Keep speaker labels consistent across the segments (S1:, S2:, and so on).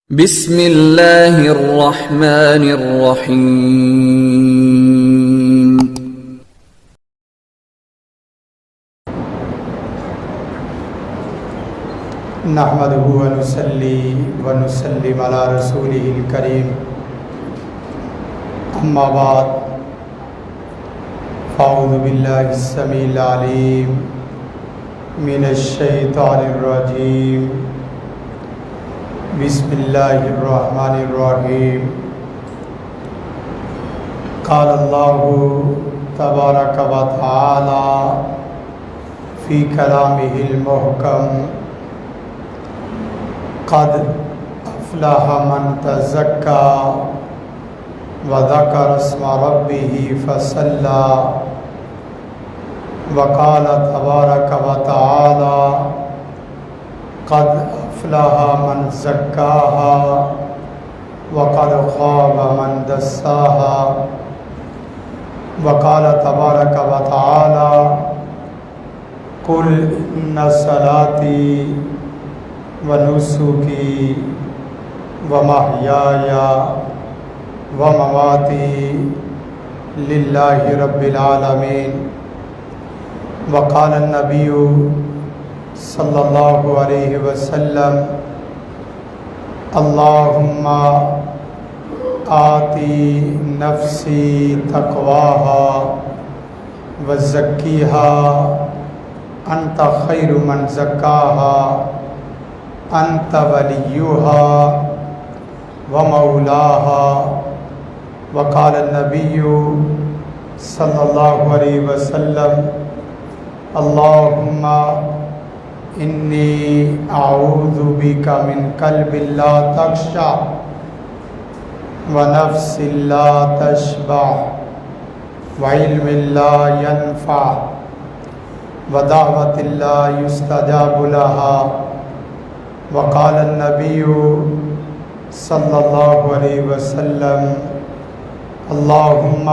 S1: بسم اللہ الرحمن الرحیم۔
S2: نحمدہ ونصلی ونسلم علی رسولہ الکریم، اما بعد فاعوذ باللہ السمیع العلیم من الشیطان الرجیم، بسم اللہ الرحمن الرحیم۔ قال اللہ تبارک و تعالی فی کلامہ المحکم، قد افلح من تزکا وذکر اسم ربہ فصلی، وقال تبارک و تعالی قد افلح من زکاہا وقد خاب من دساہا، وقال تبارک و تعالی قل ان صلاتی ونسکی ومحیای ومماتی للہ رب العالمین، وقال النبی صلی اللہ علیہ وسلم اللہم آتی نفسی تقواہا وزکیہا انت خیر من زکاہا انت ولیہا ومولاہا، وقال النبی صلی اللہ علیہ وسلم اللہم انی اعوذ بک من قلب لا تخشع ونفس لا تشبع وعلم لا ينفع ودعوة لا يستجاب لها، وقال النبی صلی اللہ علیہ وسلم اللہم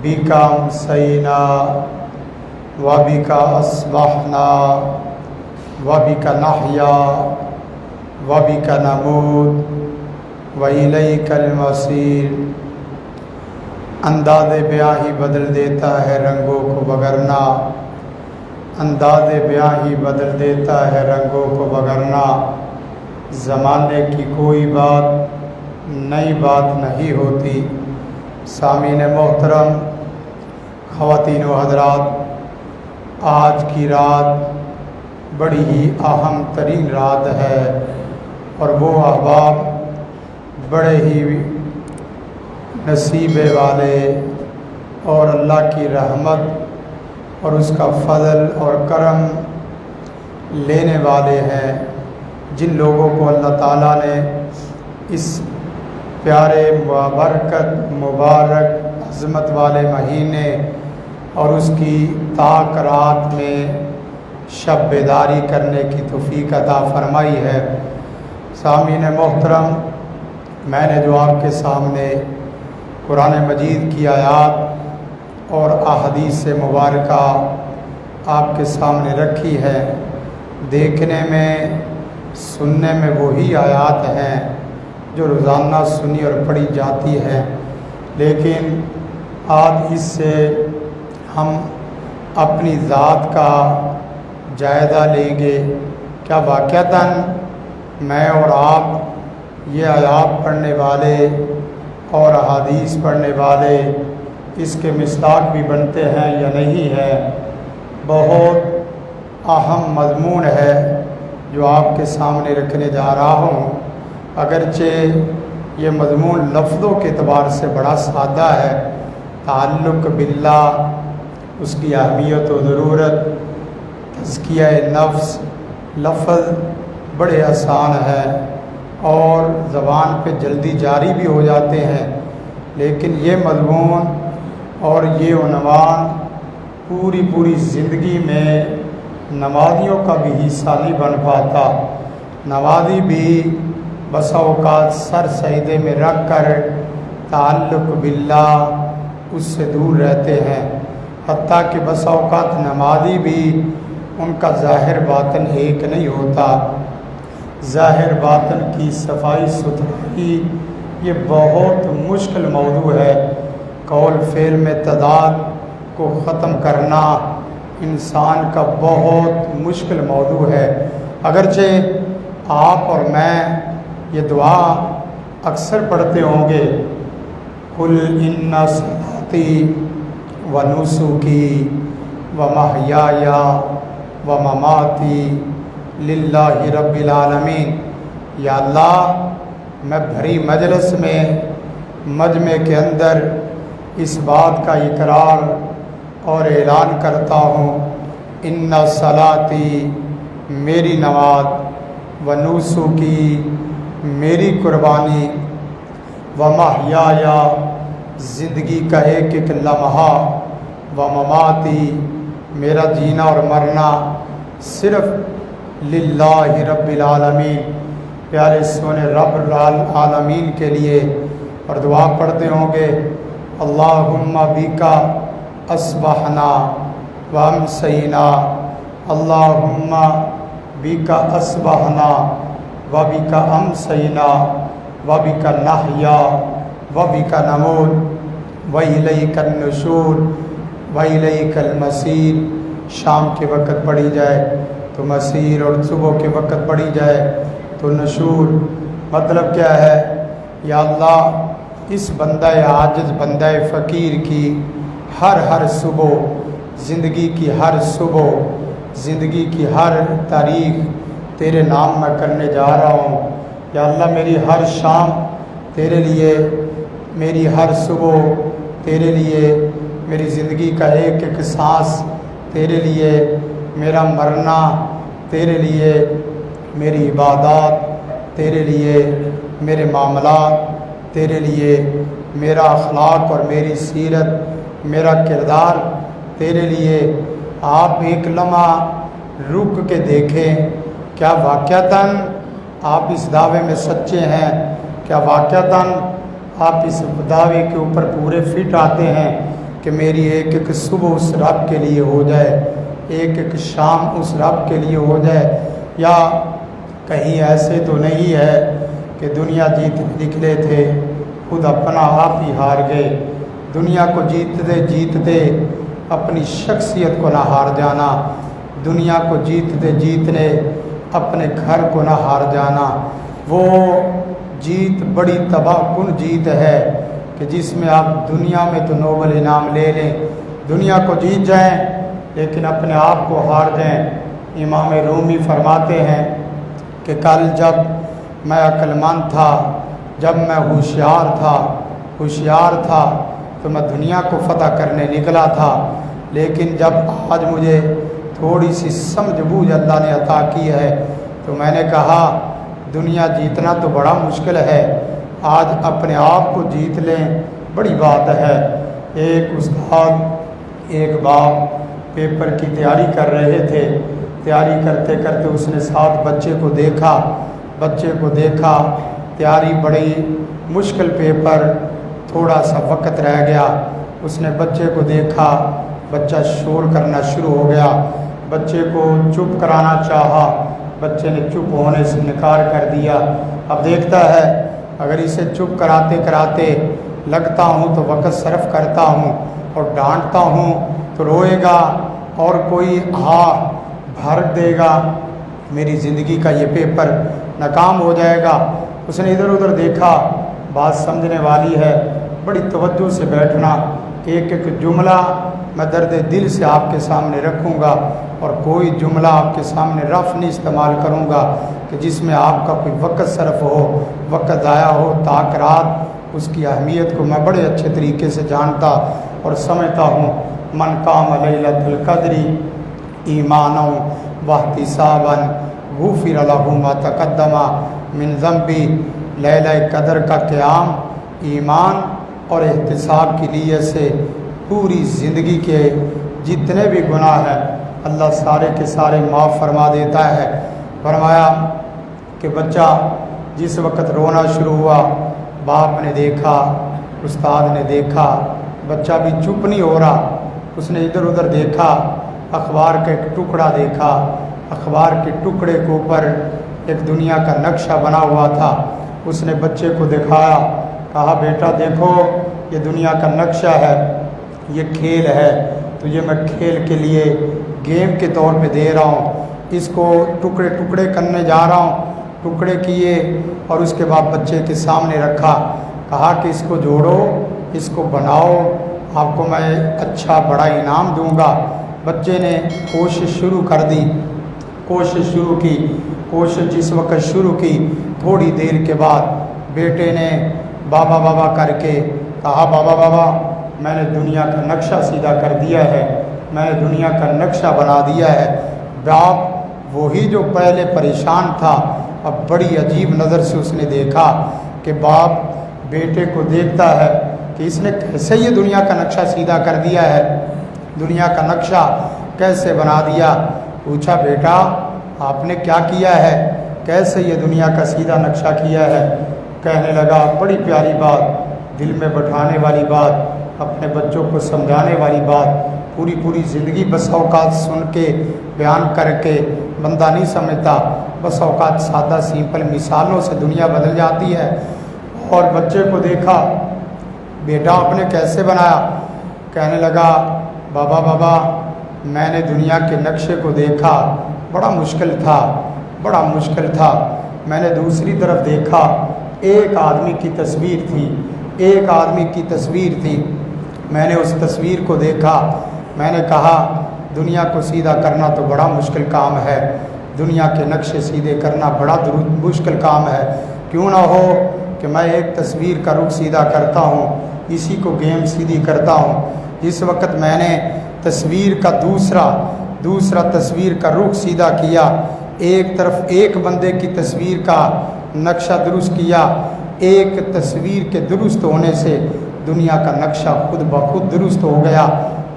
S2: بک امسینا وَبِكَ أَصْبَحْنَا وَبِكَ نَحْيَا وَبِكَ نَمُوتُ وَإِلَيْكَ الْمَصِيرُ۔ انداز بیاں ہی بدل دیتا ہے رنگوں کو بگرنا، انداز بیاں ہی بدل دیتا ہے رنگوں کو بگرنا، زمانے کی کوئی بات نئی بات نہیں ہوتی۔ سامعین محترم، خواتین و حضرات، آج کی رات بڑی ہی اہم ترین رات ہے، اور وہ احباب بڑے ہی نصیبے والے اور اللہ کی رحمت اور اس کا فضل اور کرم لینے والے ہیں، جن لوگوں کو اللہ تعالیٰ نے اس پیارے بابرکت مبارک عظمت والے مہینے اور اس کی تاک رات میں شب بیداری کرنے کی توفیق عطا فرمائی ہے۔ سامعین محترم، میں نے جو آپ کے سامنے قرآن مجید کی آیات اور احادیث مبارکہ آپ کے سامنے رکھی ہے، دیکھنے میں سننے میں وہی آیات ہیں جو روزانہ سنی اور پڑھی جاتی ہے، لیکن آج اس سے ہم اپنی ذات کا جائزہ لیں گے۔ کیا واقعتاً میں اور آپ یہ آیات پڑھنے والے اور احادیث پڑھنے والے اس کے مصداق بھی بنتے ہیں یا نہیں ہے؟ بہت اہم مضمون ہے جو آپ کے سامنے رکھنے جا رہا ہوں، اگرچہ یہ مضمون لفظوں کے اعتبار سے بڑا سادہ ہے، تعلق باللہ، اس کی اہمیت و ضرورت، تزکیہ نفس، لفظ بڑے آسان ہے اور زبان پہ جلدی جاری بھی ہو جاتے ہیں، لیکن یہ مضمون اور یہ عنوان پوری زندگی میں نمازیوں کا بھی حصہ نہیں بن پاتا۔ نمازی بھی بسا اوقات سر سجدے میں رکھ کر تعلق باللہ اس سے دور رہتے ہیں، حتیٰ کہ بس اوقات نمازی بھی ان کا ظاہر باطن ایک نہیں ہوتا۔ ظاہر باطن کی صفائی ستھرائی یہ بہت مشکل موضوع ہے۔ قول فعل میں تضاد کو ختم کرنا انسان کا بہت مشکل موضوع ہے۔ اگرچہ آپ اور میں یہ دعا اکثر پڑھتے ہوں گے، قل ان صلاتی و نسکی و محیای و مماتی للہ رب العالمین۔ یا اللہ، میں بھری مجلس میں مجمع کے اندر اس بات کا اقرار اور اعلان کرتا ہوں، ان صلاتی میری نماز، و نسکی میری قربانی، و محیای زندگی کا ایک ایک لمحہ، و مماتی میرا جینا اور مرنا صرف للہ رب العالمین، پیارے سونے رب العالمین کے لیے۔ اور دعا پڑھتے ہوں گے، اللہم بکا اصبحنا و امسینا، اللہم بکا اصبحنا و بکا امسینا و بکا نحیا و بکا نموت و الیک النشور و الیک المصیر۔ شام کے وقت پڑھی جائے تو مسیر، اور صبح کے وقت پڑھی جائے تو نشور۔ مطلب کیا ہے؟ یا اللہ، اس بندہ عاجز، بندہ فقیر کی ہر صبح، زندگی کی ہر صبح، زندگی کی ہر تاریخ تیرے نام میں کرنے جا رہا ہوں۔ یا اللہ، میری ہر شام تیرے لیے، میری ہر صبح تیرے لیے، میری زندگی کا ایک ایک سانس تیرے لیے، میرا مرنا تیرے لیے، میری عبادات تیرے لیے، میرے معاملات تیرے لیے، میرا اخلاق اور میری سیرت، میرا کردار تیرے لیے۔ آپ ایک لمحہ رک کے دیکھیں، کیا واقعتاً آپ اس دعوے میں سچے ہیں؟ کیا واقعتاً آپ اس دعوے کے اوپر پورے فٹ آتے ہیں کہ میری ایک ایک صبح اس رب کے لیے ہو جائے، ایک ایک شام اس رب کے لیے ہو جائے؟ یا کہیں ایسے تو نہیں ہے کہ دنیا جیتنے نکلے تھے، خود اپنا آپ ہی ہار گئے؟ دنیا کو جیتتے جیتتے اپنی شخصیت کو نہ ہار جانا، دنیا کو جیتتے جیتنے اپنے گھر کو نہ ہار جانا۔ وہ جیت بڑی تباہ کن جیت ہے کہ جس میں آپ دنیا میں تو نوبل انعام لے لیں، دنیا کو جیت جائیں لیکن اپنے آپ کو ہار جائیں۔ امام رومی فرماتے ہیں کہ کل جب میں عقل مند تھا، جب میں ہوشیار تھا تو میں دنیا کو فتح کرنے نکلا تھا، لیکن جب آج مجھے تھوڑی سی سمجھ بوجھ اللہ نے عطا کی ہے تو میں نے کہا دنیا جیتنا تو بڑا مشکل ہے، آج اپنے آپ کو جیت لیں، بڑی بات ہے۔ ایک استاد ایک باپ پیپر کی تیاری کر رہے تھے، تیاری کرتے کرتے اس نے ساتھ بچے کو دیکھا، تیاری بڑی مشکل پیپر، تھوڑا سا وقت رہ گیا، اس نے بچے کو دیکھا، بچہ شور کرنا شروع ہو گیا، بچے کو چپ کرانا چاہا، بچے نے چپ ہونے سے انکار کر دیا۔ اب دیکھتا ہے اگر اسے چپ کراتے لگتا ہوں تو وقت صرف کرتا ہوں اور ڈانٹتا ہوں تو روئے گا اور کوئی بھر دے گا، میری زندگی کا یہ پیپر ناکام ہو جائے گا۔ اس نے ادھر ادھر دیکھا، بات سمجھنے والی ہے، بڑی توجہ سے بیٹھنا، ایک ایک جملہ میں درد دل سے آپ کے سامنے رکھوں گا اور کوئی جملہ آپ کے سامنے رف نہیں استعمال کروں گا کہ جس میں آپ کا کوئی وقت صرف ہو، وقت ضائع ہو۔ تاکرات اس کی اہمیت کو میں بڑے اچھے طریقے سے جانتا اور سمجھتا ہوں۔ من قام لیلۃ القدر ایمانا واحتسابا غفر لہ ما تقدم من ذنبی۔ لیلہ قدر کا قیام ایمان اور احتساب کی نیت سے پوری زندگی کے جتنے بھی گناہ ہیں اللہ سارے کے سارے معاف فرما دیتا ہے۔ فرمایا کہ بچہ جس وقت رونا شروع ہوا، باپ نے دیکھا، استاد نے دیکھا، بچہ بھی چپ نہیں ہو رہا، اس نے ادھر ادھر دیکھا، اخبار کا ایک ٹکڑا دیکھا، اخبار کے ٹکڑے کے اوپر ایک دنیا کا نقشہ بنا ہوا تھا۔ اس نے بچے کو دکھایا، کہا بیٹا دیکھو یہ دنیا کا نقشہ ہے، یہ کھیل ہے، تجھے میں کھیل کے لیے گیم کے طور پہ دے رہا ہوں، اس کو ٹکڑے ٹکڑے کرنے جا رہا ہوں۔ ٹکڑے کیے اور اس کے بعد بچے کے سامنے رکھا، کہا کہ اس کو جوڑو، اس کو بناؤ، آپ کو میں اچھا بڑا انعام دوں گا۔ بچے نے کوشش شروع کر دی، کوشش جس وقت شروع کی، تھوڑی دیر کے بعد بیٹے نے بابا بابا کر کے کہا، بابا بابا میں نے دنیا کا نقشہ سیدھا کر دیا ہے، میں نے دنیا کا نقشہ بنا دیا ہے۔ باپ وہی جو پہلے پریشان تھا، اب بڑی عجیب نظر سے اس نے دیکھا کہ باپ بیٹے کو دیکھتا ہے کہ اس نے کیسے یہ دنیا کا نقشہ سیدھا کر دیا ہے، دنیا کا نقشہ کیسے بنا دیا۔ پوچھا بیٹا آپ نے کیا کیا ہے، کیسے یہ دنیا کا سیدھا نقشہ کیا ہے؟ کہنے لگا بڑی پیاری بات، دل میں بٹھانے والی بات، اپنے بچوں کو سمجھانے والی بات، پوری زندگی بس اوقات سن کے بیان کر کے بندہ نہیں سمجھتا، بس اوقات سادہ سمپل مثالوں سے دنیا بدل جاتی ہے۔ اور بچے کو دیکھا، بیٹا آپ نے کیسے بنایا؟ کہنے لگا بابا میں نے دنیا کے نقشے کو دیکھا، بڑا مشکل تھا۔ میں نے دوسری طرف دیکھا، ایک آدمی کی تصویر تھی، میں نے اس تصویر کو دیکھا، میں نے کہا دنیا کو سیدھا کرنا تو بڑا مشکل کام ہے، دنیا کے نقشے سیدھے کرنا بڑا مشکل کام ہے، کیوں نہ ہو کہ میں ایک تصویر کا رخ سیدھا کرتا ہوں، اسی کو گیم سیدھی کرتا ہوں۔ جس وقت میں نے تصویر کا دوسرا تصویر کا رخ سیدھا کیا، ایک طرف ایک بندے کی تصویر کا نقشہ درست کیا، ایک تصویر کے درست ہونے سے دنیا کا نقشہ خود بخود درست ہو گیا۔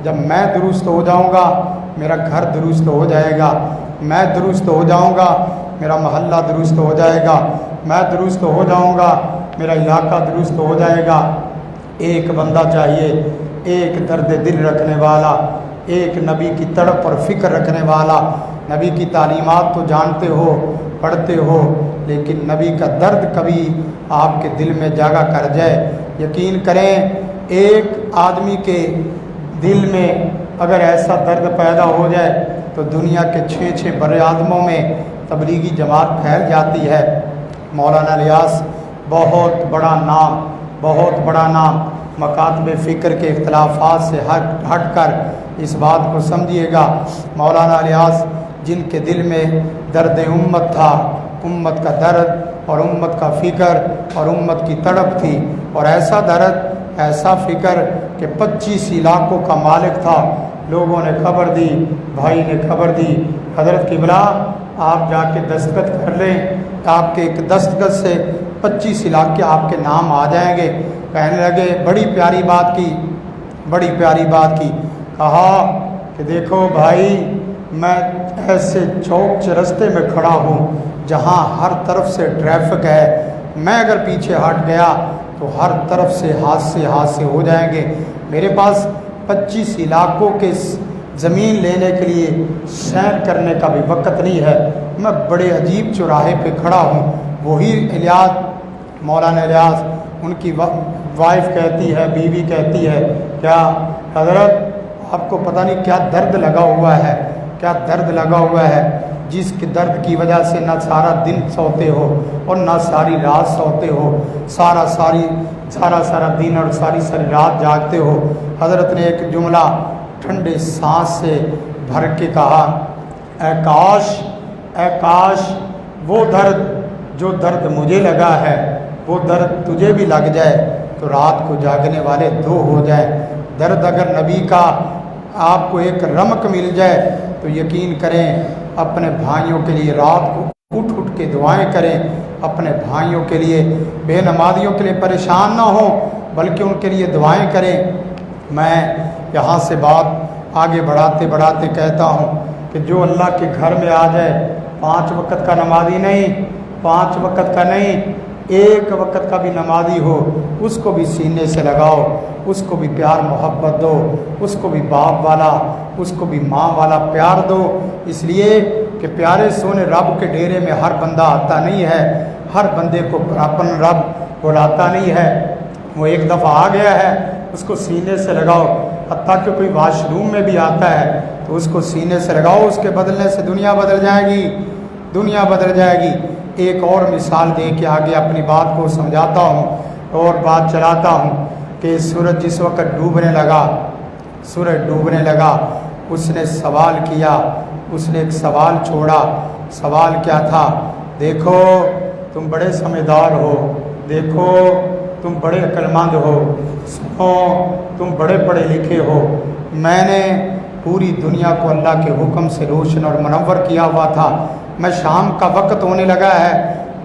S2: جب میں درست ہو جاؤں گا میرا گھر درست ہو جائے گا، میں درست ہو جاؤں گا میرا محلہ درست ہو جائے گا، میں درست ہو جاؤں گا میرا علاقہ درست ہو جائے گا۔ ایک بندہ چاہیے، ایک درد دل رکھنے والا، ایک نبی کی تڑپ اور فکر رکھنے والا۔ نبی کی تعلیمات تو جانتے ہو، پڑھتے ہو، لیکن نبی کا درد کبھی آپ کے دل میں جگہ کر جائے، یقین کریں ایک آدمی کے دل میں اگر ایسا درد پیدا ہو جائے تو دنیا کے 6 بر اعظموں میں تبلیغی جماعت پھیل جاتی ہے۔ مولانا الیاس بہت بڑا نام، مکاتب فکر کے اختلافات سے ہٹ کر اس بات کو سمجھیے گا، مولانا الیاس جن کے دل میں درد امت تھا، امت کا درد اور امت کا فکر اور امت کی تڑپ تھی، اور ایسا درد ایسا فکر کہ 25 علاقوں کا مالک تھا۔ لوگوں نے خبر دی، بھائی نے خبر دی، حضرت قبلہ آپ جا کے دستخط کر لیں، آپ کے ایک دستخط سے 25 علاقے آپ کے نام آ جائیں گے۔ کہنے لگے بڑی پیاری بات کی، کہا کہ دیکھو بھائی میں ایسے چوک رستے میں کھڑا ہوں جہاں ہر طرف سے ٹریفک ہے، میں اگر پیچھے ہٹ گیا تو ہر طرف سے حادثے ہو جائیں گے، میرے پاس 25 علاقوں کے زمین لینے کے لیے سیر کرنے کا بھی وقت نہیں ہے، میں بڑے عجیب چوراہے پہ کھڑا ہوں۔ وہی الیاس، مولانا الیاس، ان کی وائف کہتی ہے، بیوی کہتی ہے، کیا حضرت آپ کو پتہ نہیں کیا درد لگا ہوا ہے، جس کے درد کی وجہ سے نہ سارا دن سوتے ہو اور نہ ساری رات سوتے ہو، سارا دن اور ساری رات جاگتے ہو۔ حضرت نے ایک جملہ ٹھنڈے سانس سے بھر کے کہا، اے کاش وہ درد جو درد مجھے لگا ہے وہ درد تجھے بھی لگ جائے تو رات کو جاگنے والے 2 ہو جائیں۔ درد اگر نبی کا آپ کو ایک رمق مل جائے تو یقین کریں اپنے بھائیوں کے لیے رات کو اٹھ کے دعائیں کریں، اپنے بھائیوں کے لیے، بے نمازیوں کے لیے پریشان نہ ہوں بلکہ ان کے لیے دعائیں کریں۔ میں یہاں سے بات آگے بڑھاتے کہتا ہوں کہ جو اللہ کے گھر میں آ جائے، 5 وقت کا نمازی نہیں، 5 وقت کا نہیں، 1 وقت کا بھی نمازی ہو، اس کو بھی سینے سے لگاؤ، اس کو بھی پیار محبت دو، اس کو بھی باپ والا، اس کو بھی ماں والا پیار دو، اس لیے کہ پیارے سونے رب کے ڈیرے میں ہر بندہ آتا نہیں ہے، ہر بندے کو اپن رب بلاتا نہیں ہے۔ وہ ایک دفعہ آ گیا ہے، اس کو سینے سے لگاؤ، حتیٰ کہ کوئی واش روم میں بھی آتا ہے تو اس کو سینے سے لگاؤ، اس کے بدلنے سے دنیا بدل جائے گی، دنیا بدل جائے گی۔ ایک اور مثال دے کے آگے اپنی بات کو سمجھاتا ہوں اور بات چلاتا ہوں کہ سورج جس وقت ڈوبنے لگا، سورج ڈوبنے لگا، اس نے سوال کیا، اس نے ایک سوال چھوڑا۔ سوال کیا تھا؟ دیکھو تم بڑے سمجھدار ہو، دیکھو تم بڑے عقلمند ہو، سنو تم بڑے پڑھے لکھے ہو، میں نے پوری دنیا کو اللہ کے حکم سے روشن اور منور کیا ہوا تھا، میں شام کا وقت ہونے لگا ہے،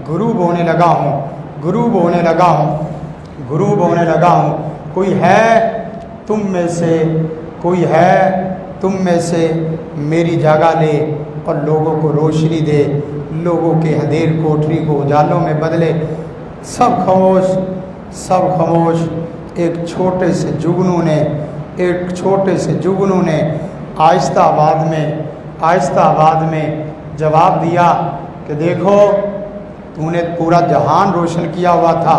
S2: غروب ہونے لگا ہوں، غروب ہونے لگا ہوں، غروب ہونے لگا ہوں، کوئی ہے تم میں سے، کوئی ہے تم میں سے میری جگہ لے اور لوگوں کو روشنی دے، لوگوں کے اندھیر کوٹری کو اجالوں میں بدلے۔ سب خاموش، سب خاموش۔ ایک چھوٹے سے جگنو نے، ایک چھوٹے سے جگنو نے آہستہ آواز میں جواب دیا کہ دیکھو تو نے پورا جہان روشن کیا ہوا تھا،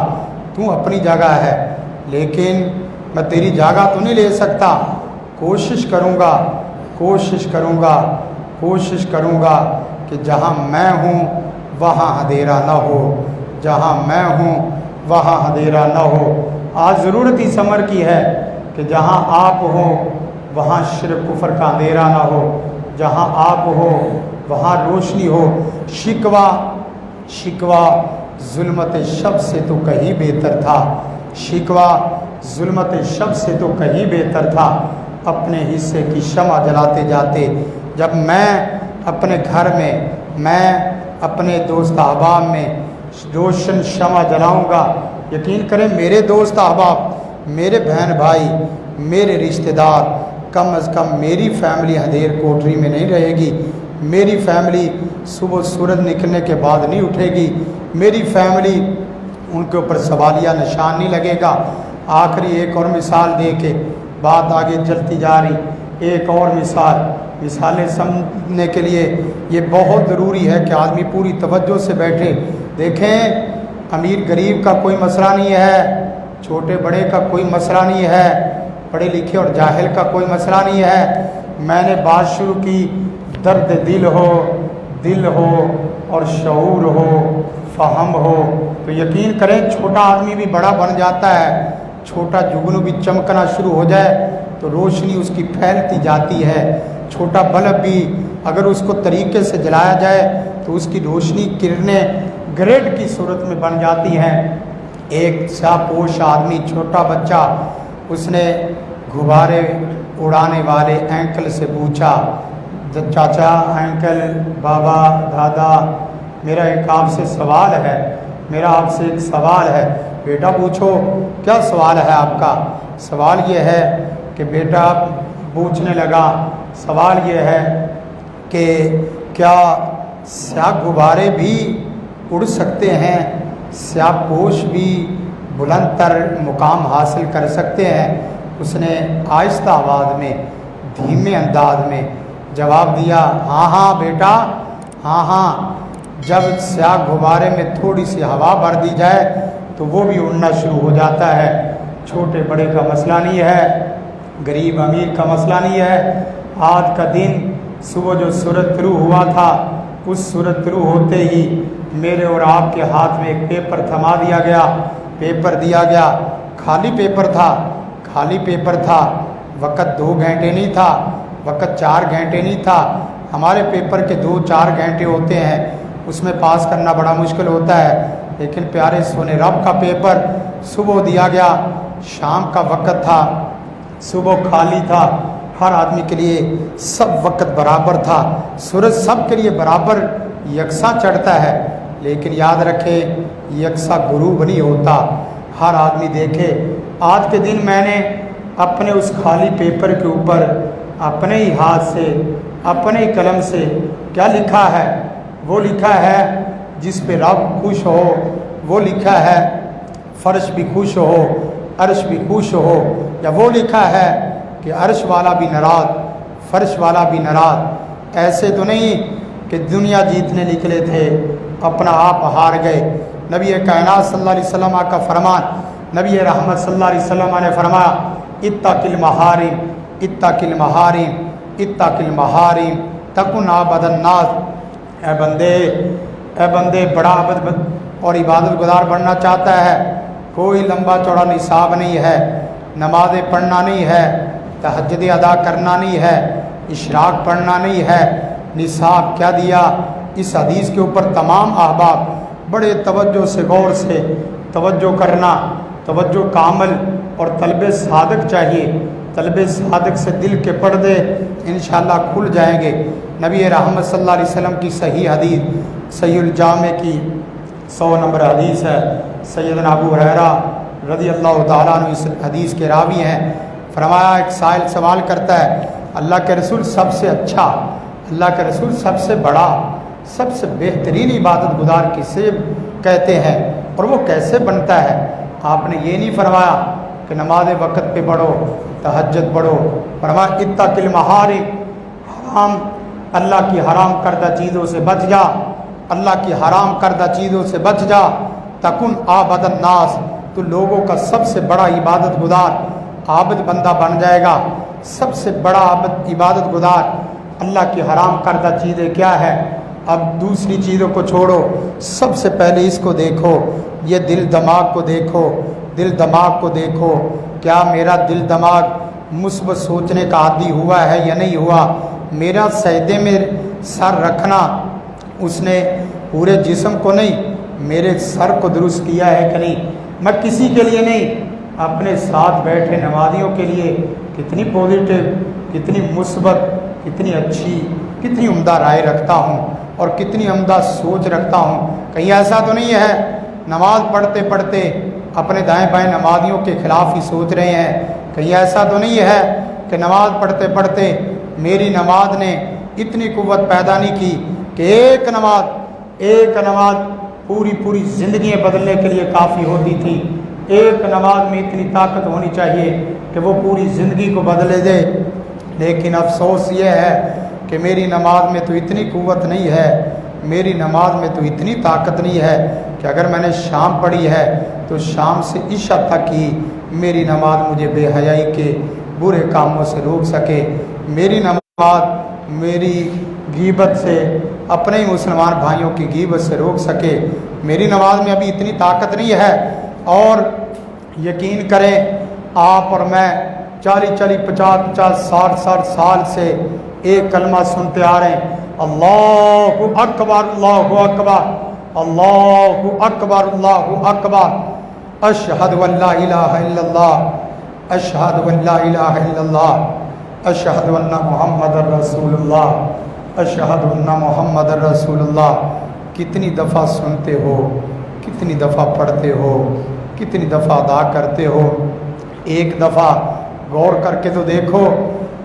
S2: تو اپنی جگہ ہے، لیکن میں تیری جگہ تو نہیں لے سکتا، کوشش کروں گا، کوشش کروں گا، کوشش کروں گا کہ جہاں میں ہوں وہاں اندھیرا نہ ہو، جہاں میں ہوں وہاں اندھیرا نہ ہو۔ آج ضرورت اس امر کی ہے کہ جہاں آپ ہو وہاں شرک کفر کا اندھیرا نہ ہو، جہاں آپ ہو وہاں روشنی ہو۔ شکوہ ظلمت شب سے تو کہیں بہتر تھا، شکوہ ظلمت شب سے تو کہیں بہتر تھا، اپنے حصے کی شمع جلاتے جاتے۔ جب میں اپنے گھر میں، میں اپنے دوست احباب میں روشن شمع جلاؤں گا، یقین کریں میرے دوست احباب، میرے بہن بھائی، میرے رشتہ دار، کم از کم میری فیملی اندھیر کوٹری میں نہیں رہے گی، میری فیملی صبح سورج نکلنے کے بعد نہیں اٹھے گی، میری فیملی ان کے اوپر سوالیہ نشان نہیں لگے گا۔ آخری ایک اور مثال دے کے بات آگے چلتی جا رہی، ایک اور مثالیں سمجھنے کے لیے یہ بہت ضروری ہے کہ آدمی پوری توجہ سے بیٹھے۔ دیکھیں امیر غریب کا کوئی مسئلہ نہیں ہے، چھوٹے بڑے کا کوئی مسئلہ نہیں ہے، پڑھے لکھے اور جاہل کا کوئی مسئلہ نہیں ہے۔ میں نے بات شروع کی، درد دل ہو اور شعور ہو، فہم ہو تو یقین کریں چھوٹا آدمی بھی بڑا بن جاتا ہے، چھوٹا جگنو بھی چمکنا شروع ہو جائے تو روشنی اس کی پھیلتی جاتی ہے، چھوٹا بلب بھی اگر اس کو طریقے سے جلایا جائے تو اس کی روشنی کرنیں گریڈ کی صورت میں بن جاتی ہیں۔ ایک سیاہ پوش آدمی، چھوٹا بچہ، اس نے غبارے اڑانے والے انکل سے پوچھا، چاچا، انکل، بابا، دادا، میرا ایک آپ سے سوال ہے، میرا آپ سے ایک سوال ہے۔ بیٹا پوچھو، کیا سوال ہے آپ کا؟ سوال یہ ہے کہ بیٹا پوچھنے لگا، سوال یہ ہے کہ کیا سیاہ غبارے بھی اڑ سکتے ہیں، سیاہ پوش بھی بلند تر مقام حاصل کر سکتے ہیں؟ اس نے آہستہ آواز میں، دھیمے انداز میں جواب دیا، ہاں ہاں بیٹا، ہاں ہاں، جب سیاہ غبارے میں تھوڑی سی ہوا بھر دی جائے تو وہ بھی اڑنا شروع ہو جاتا ہے۔ چھوٹے بڑے کا مسئلہ نہیں ہے، غریب امیر کا مسئلہ نہیں ہے۔ آج کا دن صبح جو سورج طلوع ہوا تھا، اس سورج طلوع ہوتے ہی میرے اور آپ کے ہاتھ میں ایک پیپر تھما دیا گیا، پیپر دیا گیا، خالی پیپر تھا، خالی پیپر تھا، وقت 2 گھنٹے نہیں تھا، وقت 4 گھنٹے نہیں تھا۔ ہمارے پیپر کے 2-4 گھنٹے ہوتے ہیں، اس میں پاس کرنا بڑا مشکل ہوتا ہے، لیکن پیارے سونے رب کا پیپر صبح دیا گیا، شام کا وقت تھا، صبح خالی تھا، ہر آدمی کے لیے سب وقت برابر تھا، سورج سب کے لیے برابر یکساں چڑھتا ہے، لیکن یاد رکھے یکساں غروب نہیں ہوتا۔ ہر آدمی دیکھے، آج کے دن میں نے اپنے اس خالی پیپر کے اوپر اپنے ہی ہاتھ سے، اپنے ہی قلم سے کیا لکھا ہے؟ وہ لکھا ہے جس پہ رب خوش ہو، وہ لکھا ہے فرش بھی خوش ہو، عرش بھی خوش ہو، یا وہ لکھا ہے کہ عرش والا بھی ناراض، فرش والا بھی ناراض؟ ایسے تو نہیں کہ دنیا جیتنے نکلے تھے، اپنا آپ ہار گئے۔ نبی کائنات صلی اللہ علیہ وسلم کا فرمان، نبی رحمت صلی اللہ علیہ وسلم نے فرمایا اتق المحارم اتق المحارم اتق المحارم تکن عبد الناس۔ اے بندے بڑا عبد اور عبادت گزار بننا چاہتا ہے، کوئی لمبا چوڑا نصاب نہیں ہے، نمازیں پڑھنا نہیں ہے، تہجد ادا کرنا نہیں ہے، اشراق پڑھنا نہیں ہے، نصاب کیا دیا؟ اس حدیث کے اوپر تمام احباب بڑے توجہ سے غور سے توجہ کرنا، توجہ کامل اور طلب صادق چاہیے۔ طلب صادق سے دل کے پردے انشاءاللہ کھل جائیں گے۔ نبی رحمت صلی اللہ علیہ وسلم کی صحیح حدیث، صحیح الجامع کی 100 نمبر حدیث ہے۔ سیدنا ابو ہریرہ رضی اللہ تعالیٰ عنہ اس حدیث کے راوی ہیں۔ فرمایا ایک سائل سوال کرتا ہے، اللہ کے رسول سب سے اچھا، اللہ کے رسول سب سے بڑا، سب سے بہترین عبادت گزار کسے کہتے ہیں اور وہ کیسے بنتا ہے؟ آپ نے یہ نہیں فرمایا کہ نماز وقت پہ پڑھو، تہجد پڑھو، فرمایا اتق المحارم، حرام اللہ کی حرام کردہ چیزوں سے بچ جا، اللہ کی حرام کردہ چیزوں سے بچ جا، تکن عبد الناس، تو لوگوں کا سب سے بڑا عبادت گزار، عابد بندہ بن جائے گا۔ سب سے بڑا عبادت گزار اللہ کی حرام کردہ چیزیں کیا ہے؟ اب دوسری چیزوں کو چھوڑو، سب سے پہلے اس کو دیکھو، یہ دل دماغ کو دیکھو، دل دماغ کو دیکھو، کیا میرا دل دماغ مثبت سوچنے کا عادی ہوا ہے یا نہیں ہوا؟ میرا سجدے میں سر رکھنا اس نے پورے جسم کو نہیں، میرے سر کو درست کیا ہے کہ نہیں؟ میں کسی کے لیے نہیں، اپنے ساتھ بیٹھے نمازیوں کے لیے کتنی پازیٹیو، کتنی مثبت، کتنی اچھی، کتنی عمدہ رائے رکھتا ہوں اور کتنی عمدہ سوچ رکھتا ہوں۔ کہیں ایسا تو نہیں ہے نماز پڑھتے پڑھتے اپنے دائیں بائیں نمازیوں کے خلاف ہی سوچ رہے ہیں؟ کہیں ایسا تو نہیں ہے کہ نماز پڑھتے پڑھتے میری نماز نے اتنی قوت پیدا نہیں کی کہ ایک نماز پوری زندگیاں بدلنے کے لیے کافی ہوتی تھی؟ ایک نماز میں اتنی طاقت ہونی چاہیے کہ وہ پوری زندگی کو بدلے دے، لیکن افسوس یہ ہے کہ میری نماز میں تو اتنی قوت نہیں ہے، میری نماز میں تو اتنی طاقت نہیں ہے کہ اگر میں نے شام پڑھی ہے تو شام سے عشاء تک ہی میری نماز مجھے بے حیائی کے برے کاموں سے روک سکے، میری نماز میری غیبت سے، اپنے ہی مسلمان بھائیوں کی غیبت سے روک سکے، میری نماز میں ابھی اتنی طاقت نہیں ہے۔ اور یقین کریں آپ اور میں 40 50 60 سال سے ایک کلمہ سنتے آ رہے ہیں، اللہ اکبر اللہ اکبر اللہ اکبر اللہ اکبر، اشہد ان لا الہ الا اللہ اشہد ان لا الہ الا اللہ اشہد ان محمد رسول اللہ اشہد ان محمد رسول اللہ۔ کتنی دفعہ سنتے ہو، کتنی دفعہ پڑھتے ہو، کتنی دفعہ ادا کرتے ہو؟ ایک دفعہ غور کر کے تو دیکھو،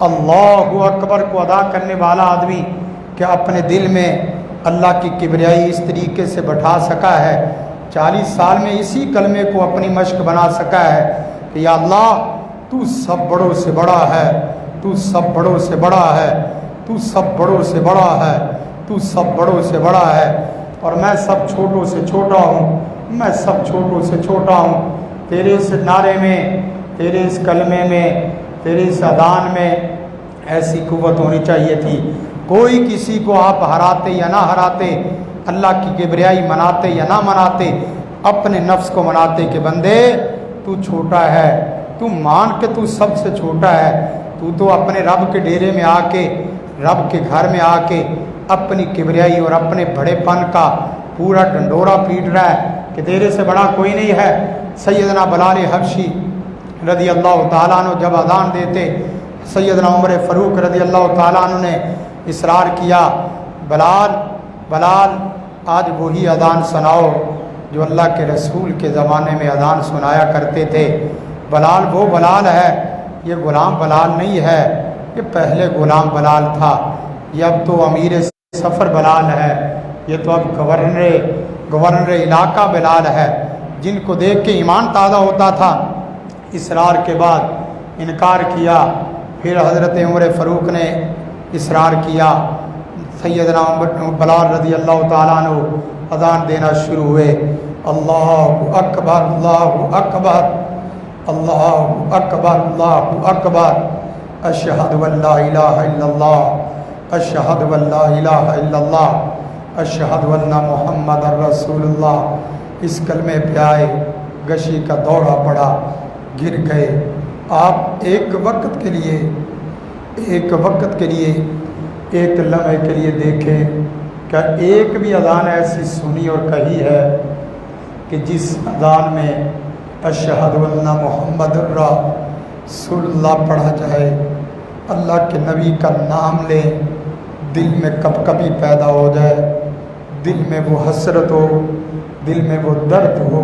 S2: اللہ اکبر کو ادا کرنے والا آدمی کیا اپنے دل میں اللہ کی کبریائی اس طریقے سے بٹھا سکا ہے؟ 40 سال میں اسی کلمے کو اپنی مشق بنا سکا ہے کہ یا اللہ تو سب بڑوں سے بڑا ہے، تو سب بڑوں سے بڑا ہے، تو سب بڑوں سے بڑا ہے، تو سب بڑوں سے بڑا ہے، اور میں سب چھوٹوں سے چھوٹا ہوں، میں سب چھوٹوں سے چھوٹا ہوں۔ تیرے اس نعرے میں، تیرے اس کلمے میں، تیرے اس اذان میں ایسی قوت ہونی چاہیے تھی۔ کوئی کسی کو آپ ہراتے یا نہ ہراتے، اللہ کی کبریائی مناتے یا نہ مناتے، اپنے نفس کو مناتے کہ بندے تو چھوٹا ہے، تو مان کے تو سب سے چھوٹا ہے، تو اپنے رب کے ڈیرے میں آ کے، رب کے گھر میں آ کے اپنی کبریائی اور اپنے بڑے پن کا پورا ڈنڈورا پیٹ رہا ہے کہ تیرے سے بڑا کوئی نہیں ہے۔ سیدنا بلال حبشی رضی اللہ تعالیٰ عنہ جب اذان دیتے، سیدنا عمر فاروق رضی اللہ تعالیٰ عنہ نے اصرار کیا، بلال آج وہی اذان سناؤ جو اللہ کے رسول کے زمانے میں اذان سنایا کرتے تھے۔ بلال وہ بلال ہے، یہ غلام بلال نہیں ہے، یہ پہلے غلام بلال تھا، یہ اب تو امیر سفر بلال ہے، یہ تو اب گورنر علاقہ بلال ہے، جن کو دیکھ کے ایمان تازہ ہوتا تھا۔ اصرار کے بعد انکار کیا، پھر حضرت عمر فاروق نے اصرار کیا، سیدنا بلال رضی اللہ تعالیٰ عنہ اذان دینا شروع ہوئے، اللہ اکبر اللہ اکبر اللہ اکبر اللہ اکبر، اشہد ان لا الہ الا اللہ اشہد ان لا الہ الا اللہ اشہد ان محمد رسول اللہ۔ اس کلمے پہ آئے، گشی کا دوڑا پڑا، گر گئے۔ آپ ایک وقت کے لیے ایک لمحے کے لیے دیکھیں، کیا ایک بھی اذان ایسی سنی اور کہی ہے کہ جس اذان میں اشہد ان محمد رسول اللہ پڑھا جائے، اللہ کے نبی کا نام لیں، دل میں کب کبھی پیدا ہو جائے، دل میں وہ حسرت ہو، دل میں وہ درد ہو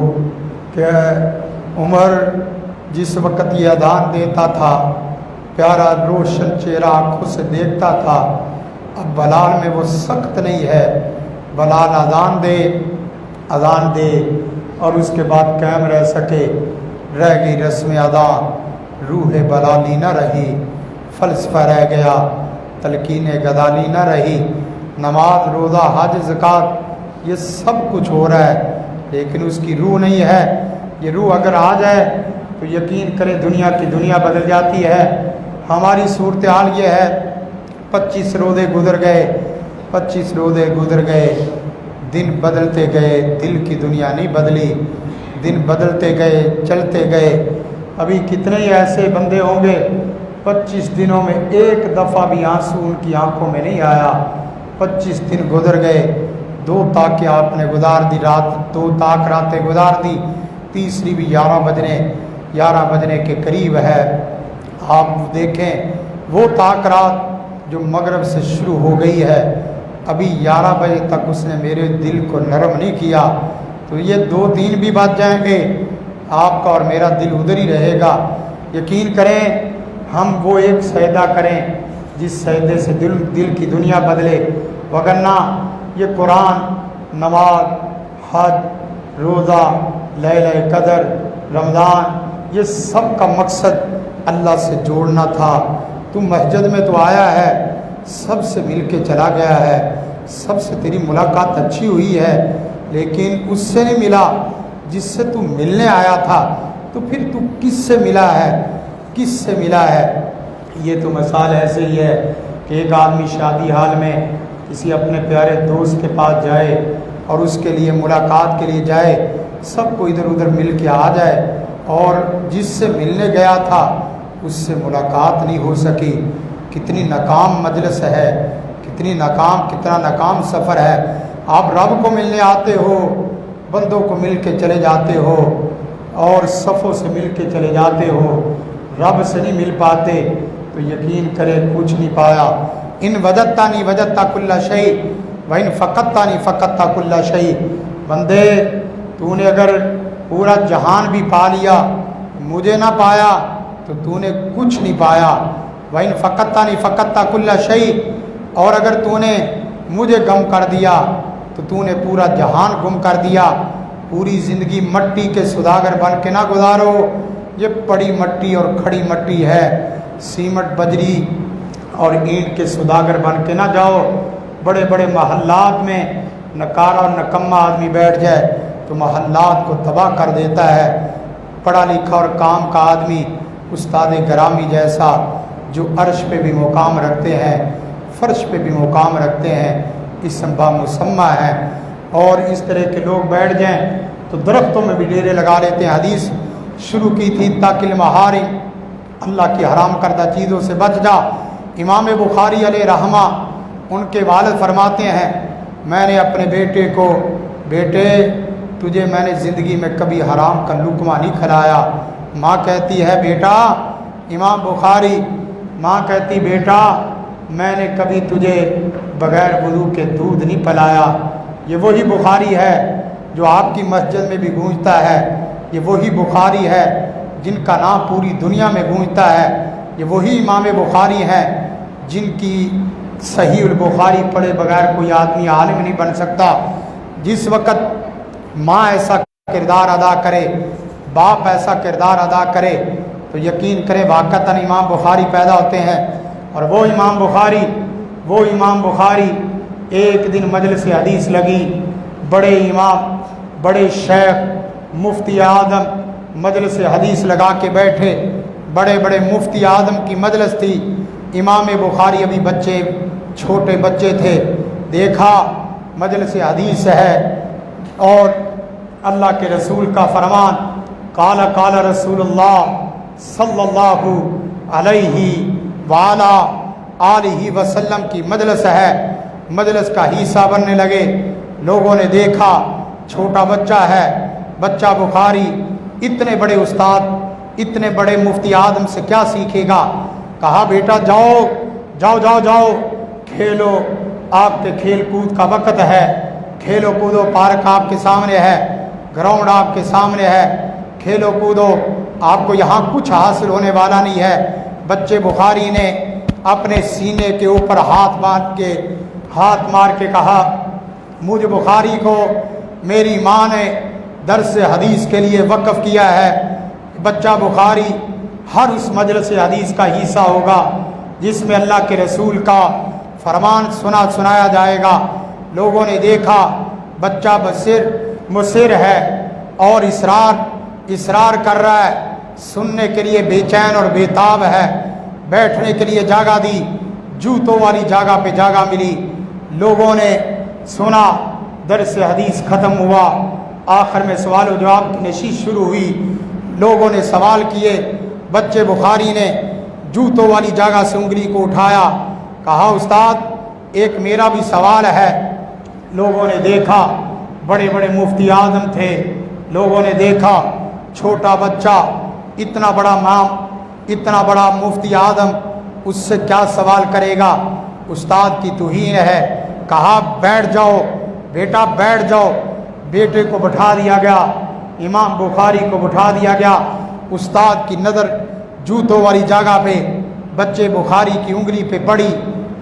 S2: کہ عمر جس وقت یہ اذان دیتا تھا پیارا روشن چہرہ آنکھوں سے دیکھتا تھا، اب بلال میں وہ سخت نہیں ہے۔ بلال اذان دے اور اس کے بعد قائم رہ سکے، رہ گئی رسم ادا، روح بلالی نہ رہی، فلسفہ رہ گیا، تلقین غزالی نہ رہی، نماز روزہ حج زکوٰۃ یہ سب کچھ ہو رہا ہے لیکن اس کی روح نہیں ہے۔ یہ روح اگر آ جائے تو یقین کرے دنیا کی دنیا بدل جاتی ہے۔ ہماری صورتحال یہ ہے، 25 روزے گزر گئے، دن بدلتے گئے، دل کی دنیا نہیں بدلی، دن بدلتے گئے، چلتے گئے۔ ابھی کتنے ہی ایسے بندے ہوں گے 25 دنوں میں ایک دفعہ بھی آنسو ان کی آنکھوں میں نہیں آیا۔ 25 دن گزر گئے، 2 تاکیں آپ نے گزار دی، 2 تاک راتیں گزار دی، تیسری بھی 11 بجنے کے قریب ہے۔ آپ دیکھیں وہ تاک رات جو مغرب سے شروع ہو گئی ہے، ابھی 11 بجے تک اس نے میرے دل کو نرم نہیں کیا، تو یہ 2 دن بھی بچ جائیں گے، آپ کا اور میرا دل ادھر ہی رہے گا۔ یقین کریں ہم وہ ایک سجدہ کریں جس سجدے سے دل کی دنیا بدلے، وگرنہ یہ قرآن، نماز، حج، روزہ، لیلہ قدر، رمضان، یہ سب کا مقصد اللہ سے جوڑنا تھا۔ تو مسجد میں تو آیا ہے، سب سے مل کے چلا گیا ہے، سب سے تیری ملاقات اچھی ہوئی ہے، لیکن اس سے نہیں ملا جس سے تو ملنے آیا تھا، تو پھر تو کس سے ملا ہے؟ یہ تو مثال ایسے ہی ہے کہ ایک آدمی شادی حال میں کسی اپنے پیارے دوست کے پاس جائے اور اس کے لیے ملاقات کے لیے جائے، سب کو ادھر ادھر مل کے آ جائے اور جس سے ملنے گیا تھا اس سے ملاقات نہیں ہو سکی۔ کتنی ناکام مجلس ہے، کتنا ناکام سفر ہے۔ آپ رب کو ملنے آتے ہو، بندوں کو مل کے چلے جاتے ہو اور صفوں سے مل کے چلے جاتے ہو، رب سے نہیں مل پاتے تو یقین کرے کچھ نہیں پایا۔ ان وجدتانی وجدتا کل شیء وان فقدتانی فقدتا کل شیء۔ بندے تو نے اگر پورا جہان بھی پا لیا، مجھے نہ پایا تو نے کچھ نہیں پایا۔ وَإِن فَقَدْتَنِي فَقَدْتَ كُلَّ شَيْءٍ، اور اگر تو نے مجھے گم کر دیا تو نے پورا جہان گم کر دیا۔ پوری زندگی مٹی کے سوداگر بن کے نہ گزارو، یہ پڑی مٹی اور کھڑی مٹی ہے، سیمٹ بجری اور اینٹ کے سوداگر بن کے نہ جاؤ۔ بڑے بڑے محلات میں نکارا اور نکمہ آدمی بیٹھ جائے تو محلات کو تباہ کر دیتا ہے۔ پڑھا لکھا اور کام کا آدمی، استاد گرامی جیسا جو عرش پہ بھی مقام رکھتے ہیں، فرش پہ بھی مقام رکھتے ہیں، اسم با مسمہ ہیں، اور اس طرح کے لوگ بیٹھ جائیں تو درختوں میں بھی ڈیرے لگا لیتے ہیں۔ حدیث شروع کی تھی تاکل محارم، اللہ کی حرام کردہ چیزوں سے بچ جا۔ امام بخاری علیہ رحمہ ان کے والد فرماتے ہیں، میں نے اپنے بیٹے کو، بیٹے تجھے میں نے زندگی میں کبھی حرام کا لقمہ نہیں کھلایا۔ ماں کہتی ہے بیٹا، امام بخاری، ماں کہتی بیٹا میں نے کبھی تجھے بغیر وضو کے دودھ نہیں پلایا۔ یہ وہی بخاری ہے جو آپ کی مسجد میں بھی گونجتا ہے، یہ وہی بخاری ہے جن کا نام پوری دنیا میں گونجتا ہے، یہ وہی امام بخاری ہیں جن کی صحیح البخاری پڑھے بغیر کوئی آدمی عالم نہیں بن سکتا۔ جس وقت ماں ایسا کردار ادا کرے، باپ ایسا کردار ادا کرے تو یقین کرے واقعتاً امام بخاری پیدا ہوتے ہیں۔ اور وہ امام بخاری ایک دن مجلس حدیث لگی، بڑے امام، بڑے شیخ، مفتی اعظم مجلس حدیث لگا کے بیٹھے، بڑے بڑے مفتی اعظم کی مجلس تھی۔ امام بخاری ابھی بچے، چھوٹے بچے تھے، دیکھا مجلس حدیث ہے اور اللہ کے رسول کا فرمان، قال قال رسول اللہ صلی اللہ علیہ وآلہ آلہ وسلم کی مجلس ہے۔ مجلس کا حصہ بننے لگے، لوگوں نے دیکھا چھوٹا بچہ ہے، بچہ بخاری اتنے بڑے استاد، اتنے بڑے مفتی اعظم سے کیا سیکھے گا؟ کہا بیٹا جاؤ جاؤ جاؤ جاؤ کھیلو، آپ کے کھیل کود کا وقت ہے، کھیلو کودو، پارک آپ کے سامنے ہے، گراؤنڈ آپ کے سامنے ہے، کھیلو کودو، آپ کو یہاں کچھ حاصل ہونے والا نہیں ہے۔ بچے بخاری نے اپنے سینے کے اوپر ہاتھ مار کے کہا، مجھ بخاری کو میری ماں نے درس حدیث کے لیے وقف کیا ہے۔ بچہ بخاری ہر اس مجلس حدیث کا حصہ ہوگا جس میں اللہ کے رسول کا فرمان سنایا جائے گا۔ لوگوں نے دیکھا بچہ مصر ہے اور اصرار کر رہا ہے، سننے کے لیے بے چین اور بے تاب ہے۔ بیٹھنے کے لیے جگہ دی، جوتوں والی جگہ پہ جگہ ملی، لوگوں نے سنا، درس حدیث ختم ہوا، آخر میں سوال و جواب کی نشست شروع ہوئی، لوگوں نے سوال کیے، بچے بخاری نے جوتوں والی جگہ سے انگلی کو اٹھایا، کہا استاد ایک میرا بھی سوال ہے۔ لوگوں نے دیکھا بڑے بڑے مفتی اعظم تھے، لوگوں نے دیکھا چھوٹا بچہ، اتنا بڑا اتنا بڑا مفتی اعظم، اس سے کیا سوال کرے گا؟ استاد کی توہین ہے۔ کہا بیٹھ جاؤ بیٹا بیٹھ جاؤ۔ بیٹے کو بٹھا دیا گیا، امام بخاری کو بٹھا دیا گیا۔ استاد کی نظر جوتوں والی جگہ پہ بچے بخاری کی انگلی پہ پڑی،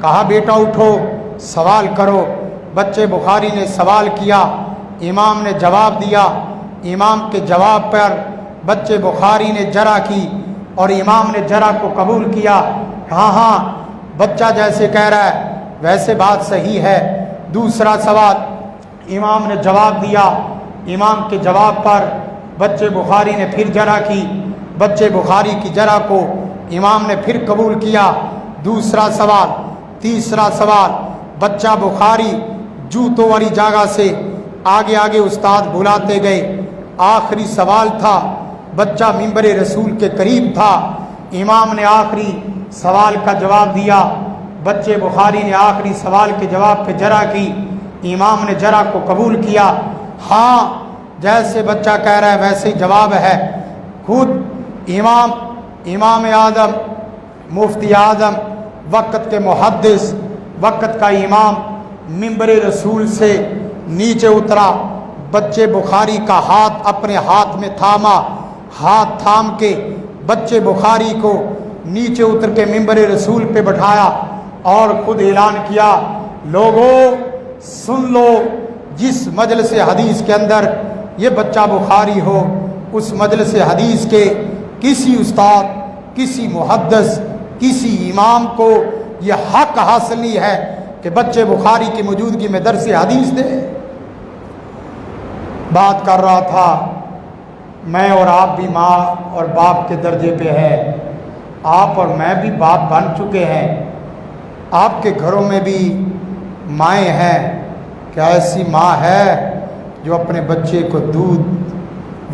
S2: کہا بیٹا اٹھو سوال کرو۔ بچے بخاری نے سوال کیا، امام نے جواب دیا، امام کے جواب پر بچے بخاری نے جرا کی اور امام نے جرا کو قبول کیا۔ ہاں ہاں بچہ جیسے کہہ رہا ہے ویسے بات صحیح ہے۔ دوسرا سوال امام نے جواب دیا، امام کے جواب پر بچے بخاری نے پھر جرا کی، بچے بخاری کی جرا کو امام نے پھر قبول کیا۔ دوسرا سوال، تیسرا سوال، بچہ بخاری جوتوں والی جگہ سے آگے آگے استاد بلاتے گئے۔ آخری سوال تھا، بچہ منبر رسول کے قریب تھا، امام نے آخری سوال کا جواب دیا، بچے بخاری نے آخری سوال کے جواب پہ جرا کی، امام نے جرا کو قبول کیا۔ ہاں جیسے بچہ کہہ رہا ہے ویسے ہی جواب ہے۔ خود امام اعظم، مفتی اعظم، وقت کے محدث، وقت کا امام منبر رسول سے نیچے اترا، بچے بخاری کا ہاتھ اپنے ہاتھ میں تھاما، ہاتھ تھام کے بچے بخاری کو نیچے اتر کے منبر رسول پہ بٹھایا اور خود اعلان کیا، لوگوں سن لو، جس مجلس حدیث کے اندر یہ بچہ بخاری ہو، اس مجلس حدیث کے کسی استاد، کسی محدث، کسی امام کو یہ حق حاصل نہیں ہے کہ بچے بخاری کی موجودگی میں درس حدیث دے۔ بات کر رہا تھا، میں اور آپ بھی ماں اور باپ کے درجے پہ ہیں، آپ اور میں بھی باپ بن چکے ہیں، آپ کے گھروں میں بھی مائیں ہیں، کیا ایسی ماں ہے جو اپنے بچے کو دودھ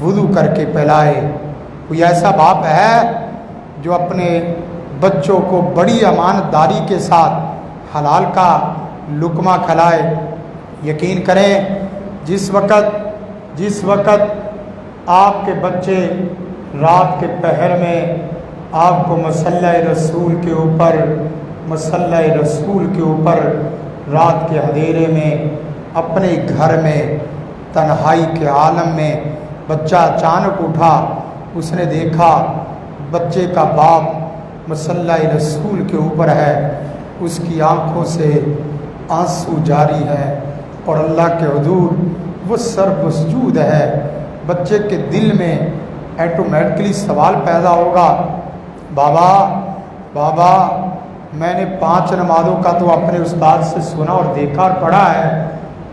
S2: وضو کر کے پلائے؟ کوئی ایسا باپ ہے جو اپنے بچوں کو بڑی امانت داری کے ساتھ حلال کا لقمہ کھلائے؟ یقین کریں جس وقت آپ کے بچے رات کے پہر میں آپ کو مصلی رسول کے اوپر رات کے اندھیرے میں اپنے گھر میں تنہائی کے عالم میں بچہ اچانک اٹھا، اس نے دیکھا بچے کا باپ مصلی رسول کے اوپر ہے، اس کی آنکھوں سے آنسو جاری ہے اور اللہ کے حضور وہ سر مسجود ہے، بچے کے دل میں آٹومیٹکلی سوال پیدا ہوگا، بابا میں نے 5 نمازوں کا تو اپنے استاد سے سنا اور دیکھا اور پڑھا ہے،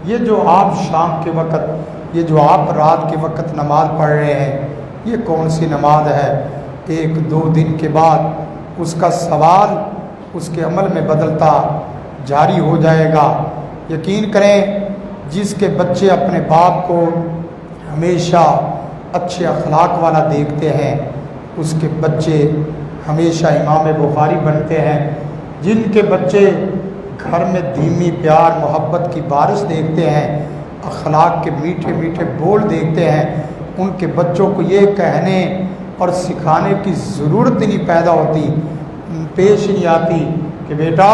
S2: یہ جو آپ شام کے وقت، یہ جو آپ رات کے وقت نماز پڑھ رہے ہیں، یہ کون سی نماز ہے؟ 1-2 دن کے بعد اس کا سوال اس کے عمل میں بدلتا جاری ہو جائے گا۔ یقین کریں، جس کے بچے اپنے باپ کو ہمیشہ اچھے اخلاق والا دیکھتے ہیں، اس کے بچے ہمیشہ امام بخاری بنتے ہیں۔ جن کے بچے گھر میں دھیمی پیار محبت کی بارش دیکھتے ہیں، اخلاق کے میٹھے میٹھے بول دیکھتے ہیں، ان کے بچوں کو یہ کہنے اور سکھانے کی ضرورت نہیں پیدا ہوتی، پیش نہیں آتی کہ بیٹا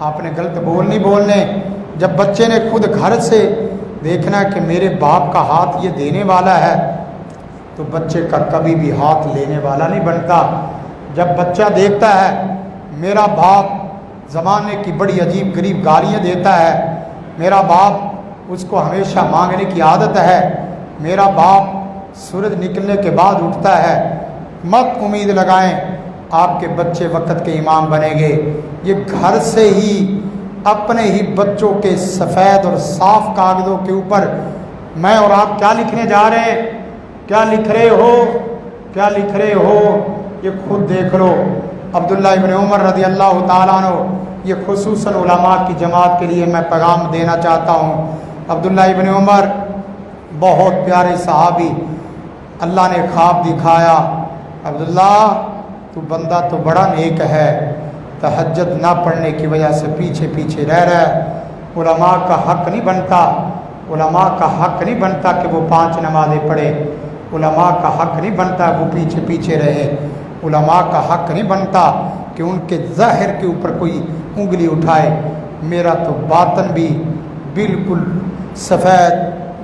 S2: آپ نے غلط بول نہیں بولنے۔ جب بچے نے خود گھر سے دیکھنا کہ میرے باپ کا ہاتھ یہ دینے والا ہے، تو بچے کا کبھی بھی ہاتھ لینے والا نہیں بنتا۔ جب بچہ دیکھتا ہے میرا باپ زمانے کی بڑی عجیب غریب گالیاں دیتا ہے، میرا باپ اس کو ہمیشہ مانگنے کی عادت ہے، میرا باپ سورج نکلنے کے بعد اٹھتا ہے، مت امید لگائیں آپ کے بچے وقت کے امام بنیں گے۔ یہ گھر سے ہی اپنے ہی بچوں کے سفید اور صاف کاغذوں کے اوپر میں اور آپ کیا لکھنے جا رہے ہیں، کیا لکھ رہے ہو، کیا لکھ رہے ہو، یہ خود دیکھ لو۔ عبداللہ ابن عمر رضی اللہ تعالیٰ عنہ، یہ خصوصاً علماء کی جماعت کے لیے میں پیغام دینا چاہتا ہوں۔ عبداللہ ابن عمر بہت پیارے صحابی، اللہ نے خواب دکھایا، عبداللہ تو بندہ تو بڑا نیک ہے، تہجد نہ پڑھنے کی وجہ سے پیچھے پیچھے رہ رہا ہے، علماء کا حق نہیں بنتا، علماء کا حق نہیں بنتا کہ وہ 5 نمازیں پڑھے، علماء کا حق نہیں بنتا وہ پیچھے پیچھے رہے، علماء کا حق نہیں بنتا کہ ان کے ظاہر کے اوپر کوئی انگلی اٹھائے۔ میرا تو باطن بھی بالکل سفید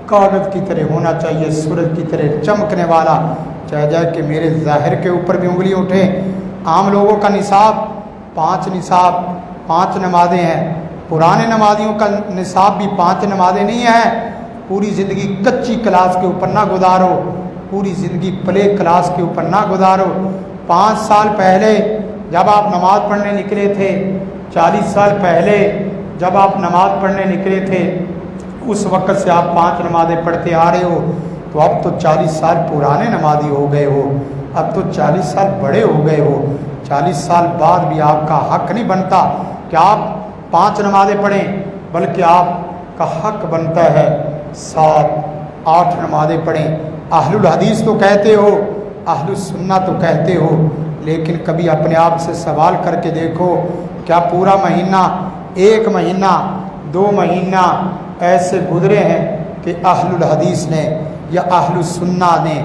S2: کاغذ کی طرح ہونا چاہیے، سورج کی طرح چمکنے والا، چاہے جائے کہ میرے ظاہر کے اوپر بھی انگلی اٹھے۔ عام لوگوں کا نصاب 5 نمازیں ہیں، پرانے نمازیوں کا نصاب بھی 5 نمازیں نہیں ہیں۔ پوری زندگی کچی کلاس کے اوپر نہ گزارو، پوری زندگی پلے کلاس کے اوپر نہ گزارو۔ 5 سال پہلے جب آپ نماز پڑھنے نکلے تھے، 40 سال پہلے جب آپ نماز پڑھنے نکلے تھے، اس وقت سے آپ 5 نمازیں پڑھتے آ رہے ہو، تو اب تو 40 سال پرانے نمازی ہو گئے ہو، اب تو 40 سال بڑے ہو گئے ہو۔ 40 سال بعد بھی آپ کا حق نہیں بنتا کہ آپ 5 نمازیں پڑھیں، بلکہ آپ کا حق بنتا ہے 7-8 نمازیں پڑھیں۔ اہل الحدیث تو کہتے ہو، اہل السنہ تو کہتے ہو، لیکن کبھی اپنے آپ سے سوال کر کے دیکھو، کیا پورا مہینہ، 1 مہینہ، 2 مہینہ ایسے گزرے ہیں کہ اہل الحدیث نے یا اہل السنہ نے،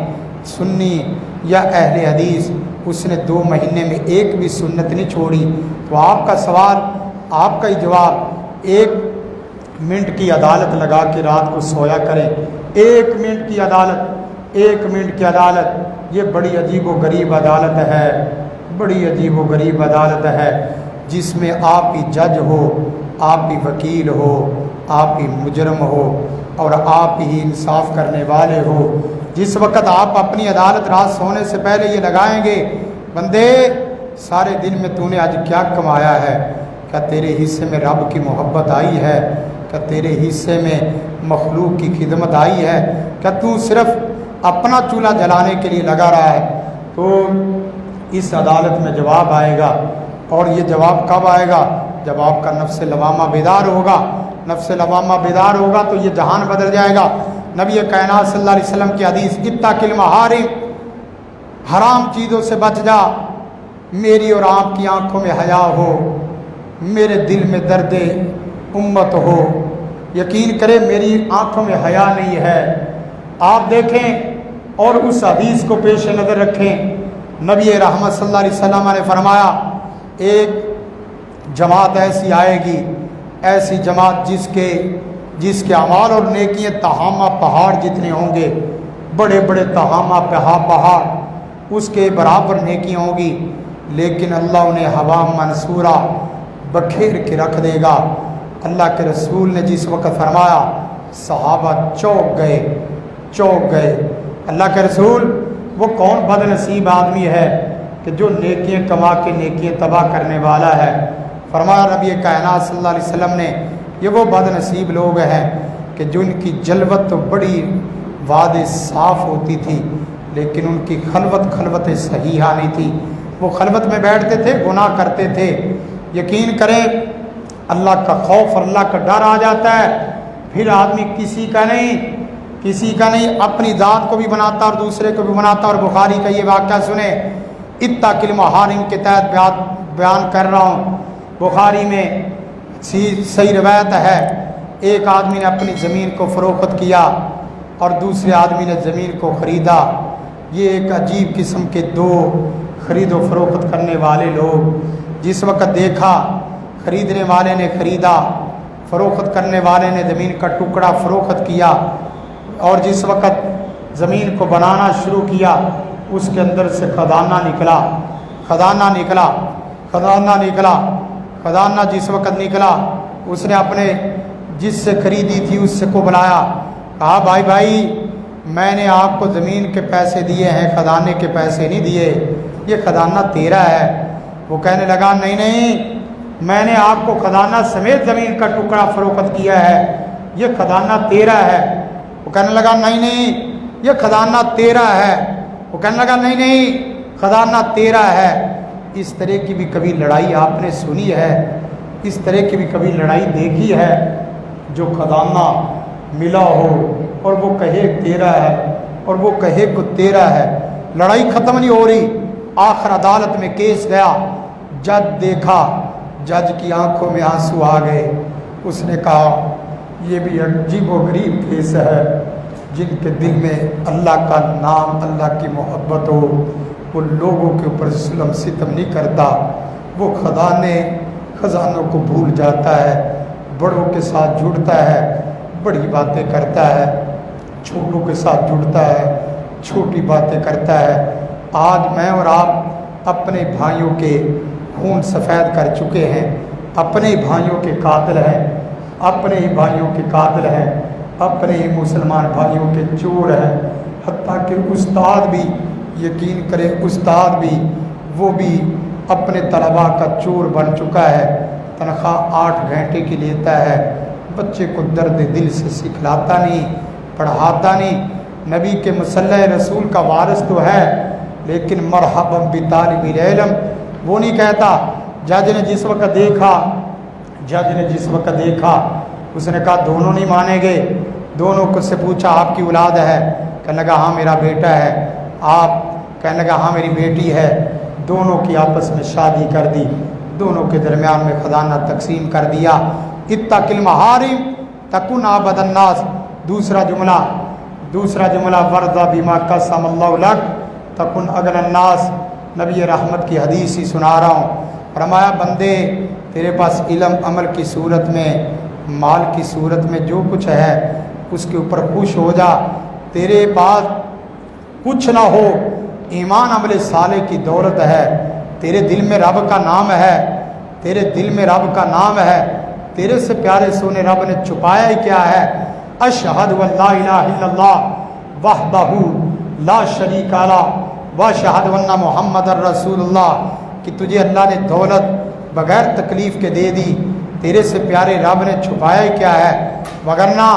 S2: سنی یا اہل حدیث، اس نے 2 مہینے میں ایک بھی سنت نہیں چھوڑی؟ تو آپ کا سوال، آپ کا ہی جواب، 1 منٹ کی عدالت لگا کے رات کو سویا کریں۔ 1 منٹ کی عدالت، 1 منٹ کی عدالت، یہ بڑی عجیب و غریب عدالت ہے، بڑی عجیب و غریب عدالت ہے، جس میں آپ ہی جج ہو، آپ ہی وکیل ہو، آپ ہی مجرم ہو، اور آپ ہی انصاف کرنے والے ہو۔ جس وقت آپ اپنی عدالت رات سونے سے پہلے یہ لگائیں گے، بندے سارے دن میں تو نے آج کیا کمایا ہے؟ کیا تیرے حصے میں رب کی محبت آئی ہے؟ کیا تیرے حصے میں مخلوق کی خدمت آئی ہے؟ کیا تو صرف اپنا چولہا جلانے کے لیے لگا رہا ہے؟ تو اس عدالت میں جواب آئے گا، اور یہ جواب کب آئے گا؟ جب آپ کا نفس لوامہ بیدار ہوگا۔ نفس لوامہ بیدار ہوگا تو یہ جہان بدل جائے گا۔ نبی کائنات صلی اللہ علیہ وسلم کی حدیث، اتق المحارم، حرام چیزوں سے بچ جا، میری اور آپ کی آنکھوں میں حیا ہو، میرے دل میں درد امت ہو۔ یقین کرے میری آنکھوں میں حیا نہیں ہے۔ آپ دیکھیں اور اس حدیث کو پیش نظر رکھیں، نبی رحمت صلی اللہ علیہ وسلم نے فرمایا، ایک جماعت ایسی آئے گی، ایسی جماعت جس کے اعمال اور نیکیاں تہامہ پہاڑ جتنے ہوں گے، بڑے بڑے تہامہ پہاڑ اس کے برابر نیکیاں ہوں گی، لیکن اللہ انہیں ہوا منصورہ بکھیر کے رکھ دے گا۔ اللہ کے رسول نے جس وقت فرمایا، صحابہ چوک گئے۔ اللہ کے رسول، وہ کون بد نصیب آدمی ہے کہ جو نیکیاں کما کے نیکیاں تباہ کرنے والا ہے؟ فرمایا نبی کائنات صلی اللہ علیہ وسلم نے یہ وہ بد نصیب لوگ ہیں کہ جن کی جلوت تو بڑی وعدے صاف ہوتی تھی لیکن ان کی خلوت صحیحہ نہیں تھی. وہ خلوت میں بیٹھتے تھے، گناہ کرتے تھے. یقین کریں اللہ کا خوف اور اللہ کا ڈر آ جاتا ہے پھر آدمی کسی کا نہیں اپنی ذات کو بھی بناتا اور دوسرے کو بھی بناتا. اور بخاری کا یہ واقعہ سنیں، اتقی المحارم کے تحت بیان کر رہا ہوں. بخاری میں صحیح روایت ہے، ایک آدمی نے اپنی زمین کو فروخت کیا اور دوسرے آدمی نے زمین کو خریدا. یہ ایک عجیب قسم کے دو خرید و فروخت کرنے والے لوگ. جس وقت دیکھا خریدنے والے نے خریدا، فروخت کرنے والے نے زمین کا ٹکڑا فروخت کیا، اور جس وقت زمین کو بنانا شروع کیا اس کے اندر سے خزانہ جس وقت نکلا اس نے اپنے جس سے خریدی تھی اس سے کو بلایا، کہا بھائی میں نے آپ کو زمین کے پیسے دیے ہیں، خزانے کے پیسے نہیں دیے، یہ خزانہ تیرا ہے. وہ کہنے لگا نہیں میں نے آپ کو خزانہ سمیت زمین کا ٹکڑا فروخت کیا ہے، یہ خزانہ تیرا ہے. وہ کہنے لگا نہیں یہ خزانہ تیرا ہے. وہ کہنے لگا نہیں خزانہ تیرا ہے. اس طرح کی بھی کبھی لڑائی آپ نے سنی ہے؟ اس طرح کی بھی کبھی لڑائی دیکھی ہے؟ جو خزانہ ملا ہو اور وہ کہے تیرا ہے اور وہ کہے کو تیرا ہے، لڑائی ختم نہیں ہو رہی. آخر عدالت میں کیس گیا، جج دیکھا، جج کی آنکھوں میں آنسو آ گئے. اس نے کہا یہ بھی عجیب و غریب کیس ہے. جن کے دل میں اللہ کا نام، اللہ کی محبت ہو، وہ لوگوں کے اوپر ظلم ستم نہیں کرتا. وہ خزانوں کو بھول جاتا ہے، بڑوں کے ساتھ جڑتا ہے، بڑی باتیں کرتا ہے، چھوٹوں کے ساتھ جڑتا ہے، چھوٹی باتیں کرتا ہے. آج میں اور آپ اپنے بھائیوں کے خون سفید کر چکے ہیں، اپنے بھائیوں کے قاتل ہیں، اپنے ہی بھائیوں کے قاتل ہیں، اپنے ہی مسلمان بھائیوں کے چور ہیں. حتیٰ کہ استاد بھی، یقین کریں استاد بھی، وہ بھی اپنے طلباء کا چور بن چکا ہے. تنخواہ 8 گھنٹے کی لیتا ہے، بچے کو درد دل سے سکھلاتا نہیں، پڑھاتا نہیں. نبی کے مصلی رسول کا وارث تو ہے لیکن مرحبا بطالب العلم وہ نہیں کہتا. جج نے جس وقت دیکھا اس نے کہا دونوں نہیں مانیں گے. دونوں کو سے پوچھا آپ کی اولاد ہے؟ کہنے لگا ہاں میرا بیٹا ہے. آپ؟ کہنے لگا ہاں میری بیٹی ہے. دونوں کی آپس میں شادی کر دی، دونوں کے درمیان میں خزانہ تقسیم کر دیا. اتق المحارم تکن عبد الناس. دوسرا جملہ ورضا بما قسم اللہ لک تکن اغنی الناس. نبی رحمت کی حدیث ہی سنا رہا ہوں. فرمایا بندے تیرے پاس علم عمل کی صورت میں، مال کی صورت میں جو کچھ ہے اس کے اوپر خوش ہو جا. تیرے پاس کچھ نہ ہو، ایمان عمل صالح کی دولت ہے، تیرے دل میں رب کا نام ہے، تیرے سے پیارے سونے رب نے چھپایا ہی کیا ہے؟ اشہد ان لا الہ الا اللہ وحدہ لا شریک لہ واشہد ان محمد الرسول اللہ. کہ تجھے اللہ نے دولت بغیر تکلیف کے دے دی، تیرے سے پیارے رب نے چھپایا ہی کیا ہے؟ وگرنہ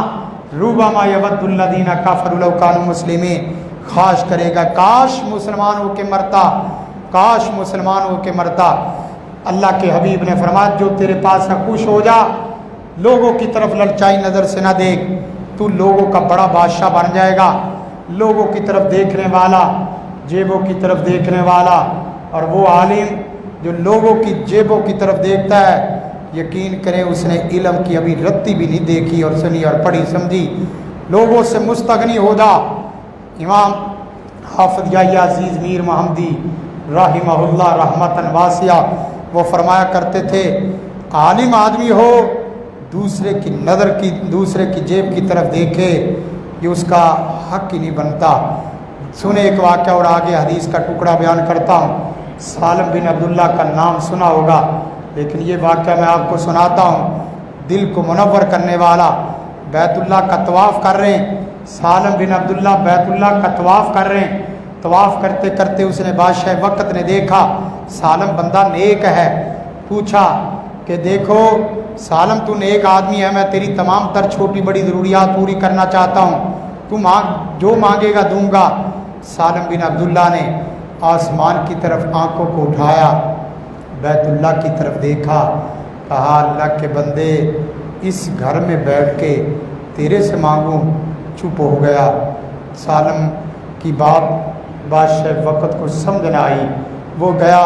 S2: ربما یود الذین کفروا لو کانوا مسلمین. خواہش کرے گا کاش مسلمان ہو کے مرتا. اللہ کے حبیب نے فرمایا جو تیرے پاس ہے خوش ہو جا، لوگوں کی طرف للچائی نظر سے نہ دیکھ. تو لوگوں کا بڑا بادشاہ بن جائے گا، لوگوں کی طرف دیکھنے والا، جیبوں کی طرف دیکھنے والا. اور وہ عالم جو لوگوں کی جیبوں کی طرف دیکھتا ہے، یقین کریں اس نے علم کی ابھی رتی بھی نہیں دیکھی اور سنی اور پڑھی سمجھی. لوگوں سے مستغنی ہو جا. امام حافظ یحییٰ عزیز میر محمدی رحمہ اللہ رحمتاً واسعہ وہ فرمایا کرتے تھے عالم آدمی ہو دوسرے کی نظر کی، دوسرے کی جیب کی طرف دیکھے، یہ اس کا حق ہی نہیں بنتا. سنے ایک واقعہ اور آگے حدیث کا ٹکڑا بیان کرتا ہوں. سالم بن عبداللہ کا نام سنا ہوگا لیکن یہ واقعہ میں آپ کو سناتا ہوں، دل کو منور کرنے والا. بیت اللہ کا طواف کر رہے ہیں، سالم بن عبداللہ بیت اللہ کا طواف کر رہے ہیں. طواف کرتے کرتے اس نے بادشاہ وقت نے دیکھا سالم بندہ نیک ہے، پوچھا کہ دیکھو سالم تو نیک آدمی ہے، میں تیری تمام تر چھوٹی بڑی ضروریات پوری کرنا چاہتا ہوں، تو مانگ، جو مانگے گا دوں گا۔ سالم بن عبداللہ نے آسمان کی طرف آنکھوں کو اٹھایا، بیت اللہ کی طرف دیکھا، کہا اللہ کے بندے اس گھر میں بیٹھ کے تیرے سے مانگوں، چپ ہو گیا۔ سالم کی بات بادشاہ وقت کو سمجھ نہ آئی، وہ گیا،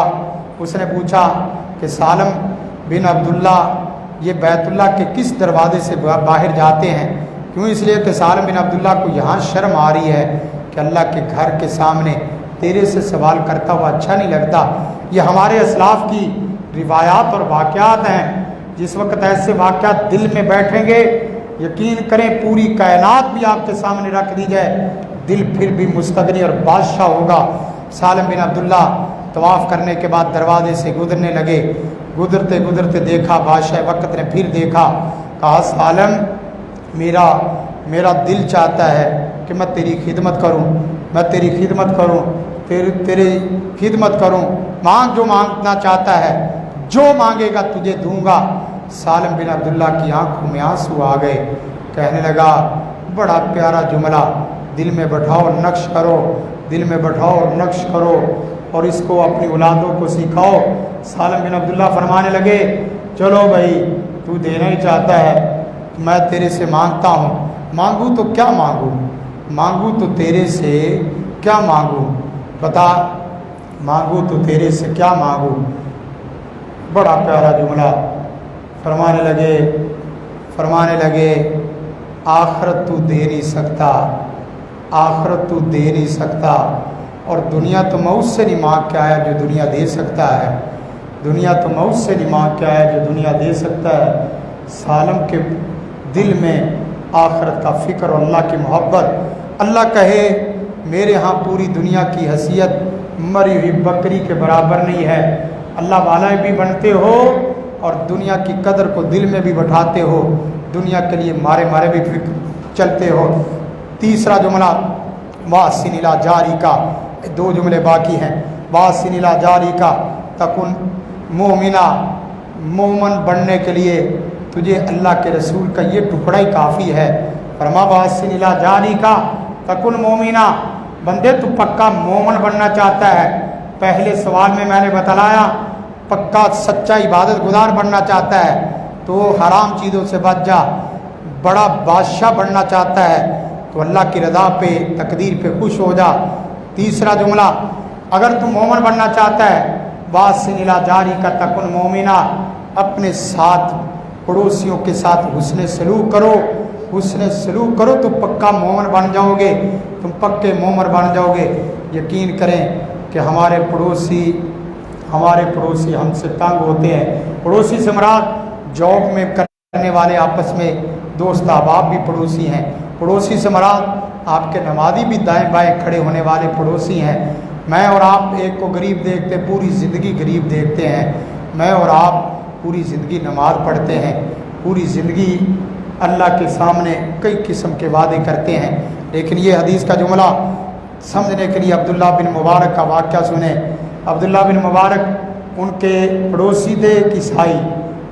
S2: اس نے پوچھا کہ سالم بن عبداللہ یہ بیت اللہ کے کس دروازے سے باہر جاتے ہیں؟ کیوں؟ اس لیے کہ سالم بن عبداللہ کو یہاں شرم آ رہی ہے کہ اللہ کے گھر کے سامنے تیرے سے سوال کرتا ہوا اچھا نہیں لگتا۔ یہ ہمارے اسلاف کی روایات اور واقعات ہیں، جس وقت ایسے واقعات دل میں بیٹھیں گے، یقین کریں پوری کائنات بھی آپ کے سامنے رکھ دی جائے، دل پھر بھی مستغنی اور بادشاہ ہوگا۔ سالم بن عبداللہ طواف کرنے کے بعد دروازے سے گزرنے لگے، گزرتے گزرتے دیکھا، بادشاہ وقت نے پھر دیکھا، کہا سالم میرا دل چاہتا ہے کہ میں تیری خدمت کروں، میں تیری خدمت کروں، تیری خدمت کروں، مانگ جو مانگنا چاہتا ہے، جو مانگے گا تجھے دوں گا۔ سالم بن عبداللہ کی آنکھوں میں آنسو آ گئے، کہنے لگا بڑا پیارا جملہ، دل میں بٹھاؤ نقش کرو، دل میں بٹھاؤ نقش کرو اور اس کو اپنی اولادوں کو سکھاؤ۔ سالم بن عبداللہ فرمانے لگے چلو بھائی، تو دینا ہی چاہتا ہے، میں تیرے سے مانگتا ہوں، مانگوں تو کیا مانگوں، مانگوں تو تیرے سے کیا مانگوں، بتا مانگوں تو تیرے سے کیا مانگوں۔ بڑا پیارا جملہ، فرمانے لگے آخرت تو دے نہیں سکتا، آخرت تو دے نہیں سکتا، اور دنیا تو میں اس سے نہیں مانگ کے آیا جو دنیا دے سکتا ہے، دنیا تو میں اس سے نہیں مانگ کے آیا جو دنیا دے سکتا ہے۔ سالم کے دل میں آخرت کا فکر اور اللہ کی محبت، اللہ کہے میرے ہاں پوری دنیا کی حیثیت مری ہوئی بکری کے برابر نہیں ہے، اللہ والا بھی بنتے ہو اور دنیا کی قدر کو دل میں بھی بٹھاتے ہو، دنیا کے لیے مارے بھی فکر چلتے ہو۔ تیسرا جملہ واسن الی جاری کا، دو جملے باقی ہیں۔ واسن الی جاری کا تکن مومنہ، مومن بننے کے لیے تجھے اللہ کے رسول کا یہ ٹکڑا ہی کافی ہے۔ فرما واسن الی جاری کا تکن مومنہ، بندے تو پکا مومن بننا چاہتا ہے، پہلے سوال میں نے بتلایا پکا سچا عبادت گزار بننا چاہتا ہے تو حرام چیزوں سے بچ جا، بڑا بادشاہ بننا چاہتا ہے تو اللہ کی رضا پہ تقدیر پہ خوش ہو جا۔ تیسرا جملہ، اگر تم مومن بننا چاہتا ہے واسن الی جاری کا تکن مومنہ، اپنے ساتھ پڑوسیوں کے ساتھ حسن سلوک کرو، حسن سلوک کرو تو پکا مومن بن جاؤ گے، تم پکے مومن بن جاؤ گے۔ یقین کریں کہ ہمارے پڑوسی ہم سے تنگ ہوتے ہیں۔ پڑوسی سے مراد جاب میں کرنے والے آپس میں دوست احباب بھی پڑوسی ہیں، پڑوسی سے مراد آپ کے نمازی بھی دائیں بائیں کھڑے ہونے والے پڑوسی ہیں۔ میں اور آپ ایک کو غریب دیکھتے پوری زندگی غریب دیکھتے ہیں، میں اور آپ پوری زندگی نماز پڑھتے ہیں، پوری زندگی اللہ کے سامنے کئی قسم کے وعدے کرتے ہیں، لیکن یہ حدیث کا جملہ سمجھنے کے لیے عبداللہ بن مبارک کا واقعہ سنیں۔ عبداللہ بن مبارک ان کے پڑوسی تھے ایک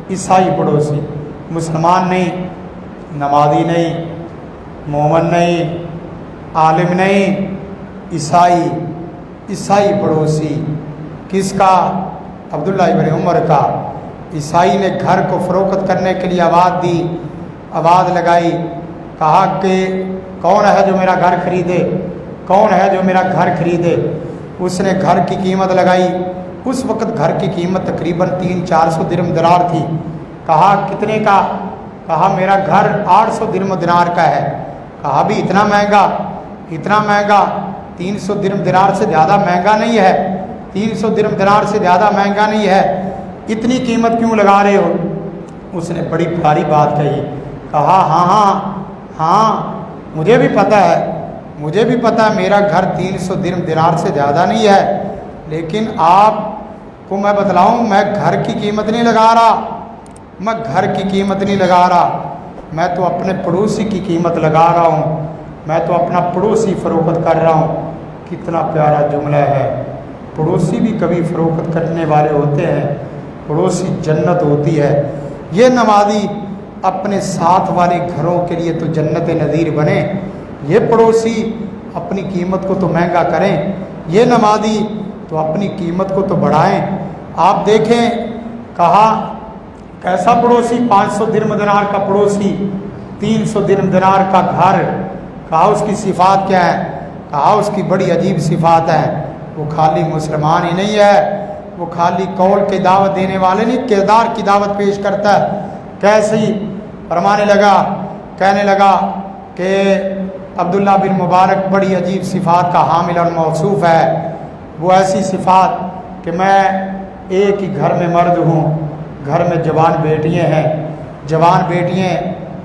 S2: عیسائی پڑوسی، مسلمان نہیں، نمازی نہیں، مومن نہیں، عالم نہیں، عیسائی پڑوسی۔ کس کا؟ عبداللہ ابن عمر کا۔ عیسائی نے گھر کو فروخت کرنے کے لیے آواز لگائی، کہا کہ کون ہے جو میرا گھر خریدے، کون ہے جو میرا گھر خریدے۔ اس نے گھر کی قیمت لگائی، اس وقت گھر کی قیمت تقریباً 300-400 درہم دینار تھی۔ کہا کتنے کا؟ کہا میرا گھر 800 درہم دینار کا ہے۔ کہا بھی اتنا مہنگا؟ 300 درہم دینار سے زیادہ مہنگا نہیں ہے، 300 درہم دینار سے زیادہ مہنگا نہیں ہے، اتنی قیمت کیوں لگا رہے ہو؟ اس نے بڑی پیاری بات کہی، کہا ہاں مجھے بھی پتہ ہے میرا گھر 300 درہم دینار سے زیادہ نہیں ہے، لیکن آپ کو میں بتلاؤں میں گھر کی قیمت نہیں لگا رہا، میں تو اپنے پڑوسی کی قیمت لگا رہا ہوں، میں تو اپنا پڑوسی فروخت کر رہا ہوں۔ کتنا پیارا جملہ ہے، پڑوسی بھی کبھی فروخت کرنے والے ہوتے ہیں، پڑوسی جنت ہوتی ہے۔ یہ نمازی اپنے ساتھ والے گھروں کے لیے تو جنت نذیر بنے، یہ پڑوسی اپنی قیمت کو تو مہنگا کریں، یہ نمازی تو اپنی قیمت کو تو بڑھائیں۔ آپ دیکھیں کہا کیسا پڑوسی، 500 درہم دینار کا پڑوسی، 300 درہم دینار کا گھر، کہا اس کی صفات کیا ہے؟ کہا اس کی بڑی عجیب صفات ہے، وہ خالی مسلمان ہی نہیں ہے، وہ خالی قول کی دعوت دینے والے نہیں، کردار کی دعوت پیش کرتا ہے۔ کیسی؟ فرمانے لگا، کہنے لگا کہ عبداللہ بن مبارک بڑی عجیب صفات کا حامل اور موصوف ہے، وہ ایسی صفات کہ میں ایک ہی گھر میں مرد ہوں، گھر میں جوان بیٹیاں ہیں، جوان بیٹیاں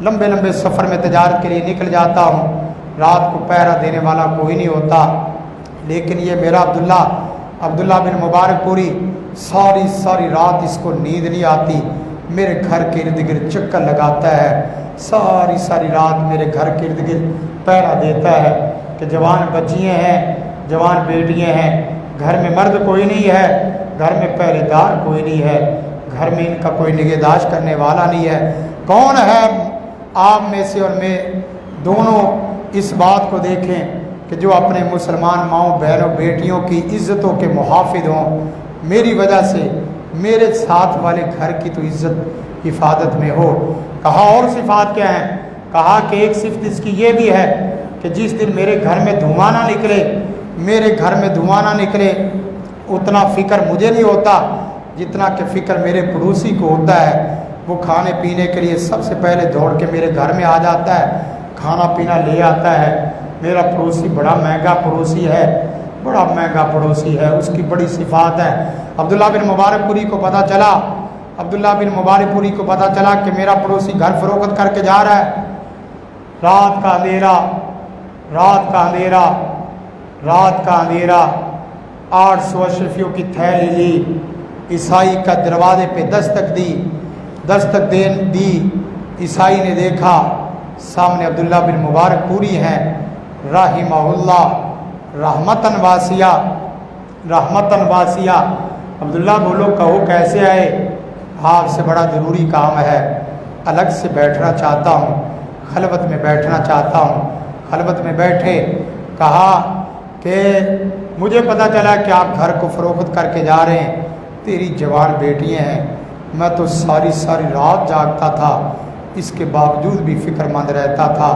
S2: لمبے لمبے سفر میں تجارت کے لیے نکل جاتا ہوں، رات کو پہرا دینے والا کوئی نہیں ہوتا، لیکن یہ میرا عبداللہ بن مبارک پوری ساری رات اس کو نیند نہیں آتی، میرے گھر کے ارد گرد چکر لگاتا ہے، ساری رات میرے گھر کے ارد گرد پہرا دیتا ہے کہ جوان بچیاں ہیں، جوان بیٹیاں ہیں، گھر میں مرد کوئی نہیں ہے، گھر میں پہرے دار کوئی نہیں ہے، گھر میں ان کا کوئی نگہداشت کرنے والا نہیں ہے۔ کون ہے آپ میں سے اور میں دونوں اس بات کو دیکھیں کہ جو اپنے مسلمان ماؤں بہنوں بیٹیوں کی عزتوں کے محافظ ہوں، میری وجہ سے میرے ساتھ والے گھر کی تو عزت حفاظت میں ہو۔ کہا اور صفات کیا ہیں؟ کہا کہ ایک صفت اس کی یہ بھی ہے کہ جس دن میرے گھر میں دھواں نہ نکلے، میرے گھر میں دھواں نہ نکلے، اتنا فکر مجھے نہیں ہوتا جتنا کہ فکر میرے پڑوسی کو ہوتا ہے۔ وہ کھانے پینے کے لیے سب سے پہلے دوڑ کے میرے گھر میں آ جاتا ہے، کھانا پینا لے آتا ہے۔ میرا پڑوسی بڑا مہنگا پڑوسی ہے، بڑا مہنگا پڑوسی ہے، اس کی بڑی صفات ہے۔ عبداللہ بن مبارک پوری کو پتہ چلا، عبداللہ بن مبارک پوری کو پتہ چلا کہ میرا پڑوسی گھر فروخت کر کے جا رہا ہے۔ رات کا اندھیرا، رات کا اندھیرا، رات کا اندھیرا، 800 اشرفیوں کی تھیلی لی، عیسائی کا دروازے پہ دستک دی۔ عیسائی نے دیکھا سامنے عبداللہ بن مبارک پوری ہیں، رحمہ اللہ، رحمتن واسیہ۔ عبداللہ بولو، کہو کیسے آئے؟ آپ سے بڑا ضروری کام ہے، الگ سے بیٹھنا چاہتا ہوں، خلوت میں بیٹھنا چاہتا ہوں۔ خلوت میں بیٹھے، کہا کہ مجھے پتہ چلا کہ آپ گھر کو فروخت کر کے جا رہے ہیں، تیری جوان بیٹیاں ہیں، میں تو ساری رات جاگتا تھا، اس کے باوجود بھی فکر مند رہتا تھا،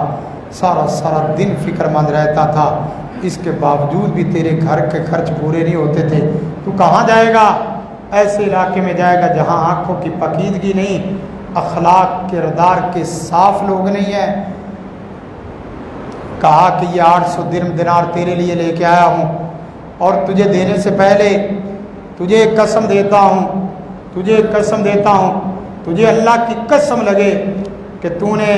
S2: سارا دن فکر مند رہتا تھا، اس کے باوجود بھی تیرے گھر کے خرچ پورے نہیں ہوتے تھے۔ تو کہاں جائے گا؟ ایسے علاقے میں جائے گا جہاں آنکھوں کی پکیدگی نہیں، اخلاق کردار کے صاف لوگ نہیں ہیں۔ کہا کہ یہ 800 درہم دینار تیرے لیے لے کے آیا ہوں، اور تجھے دینے سے پہلے تجھے ایک قسم دیتا ہوں، تجھے اللہ کی قسم لگے کہ تو نے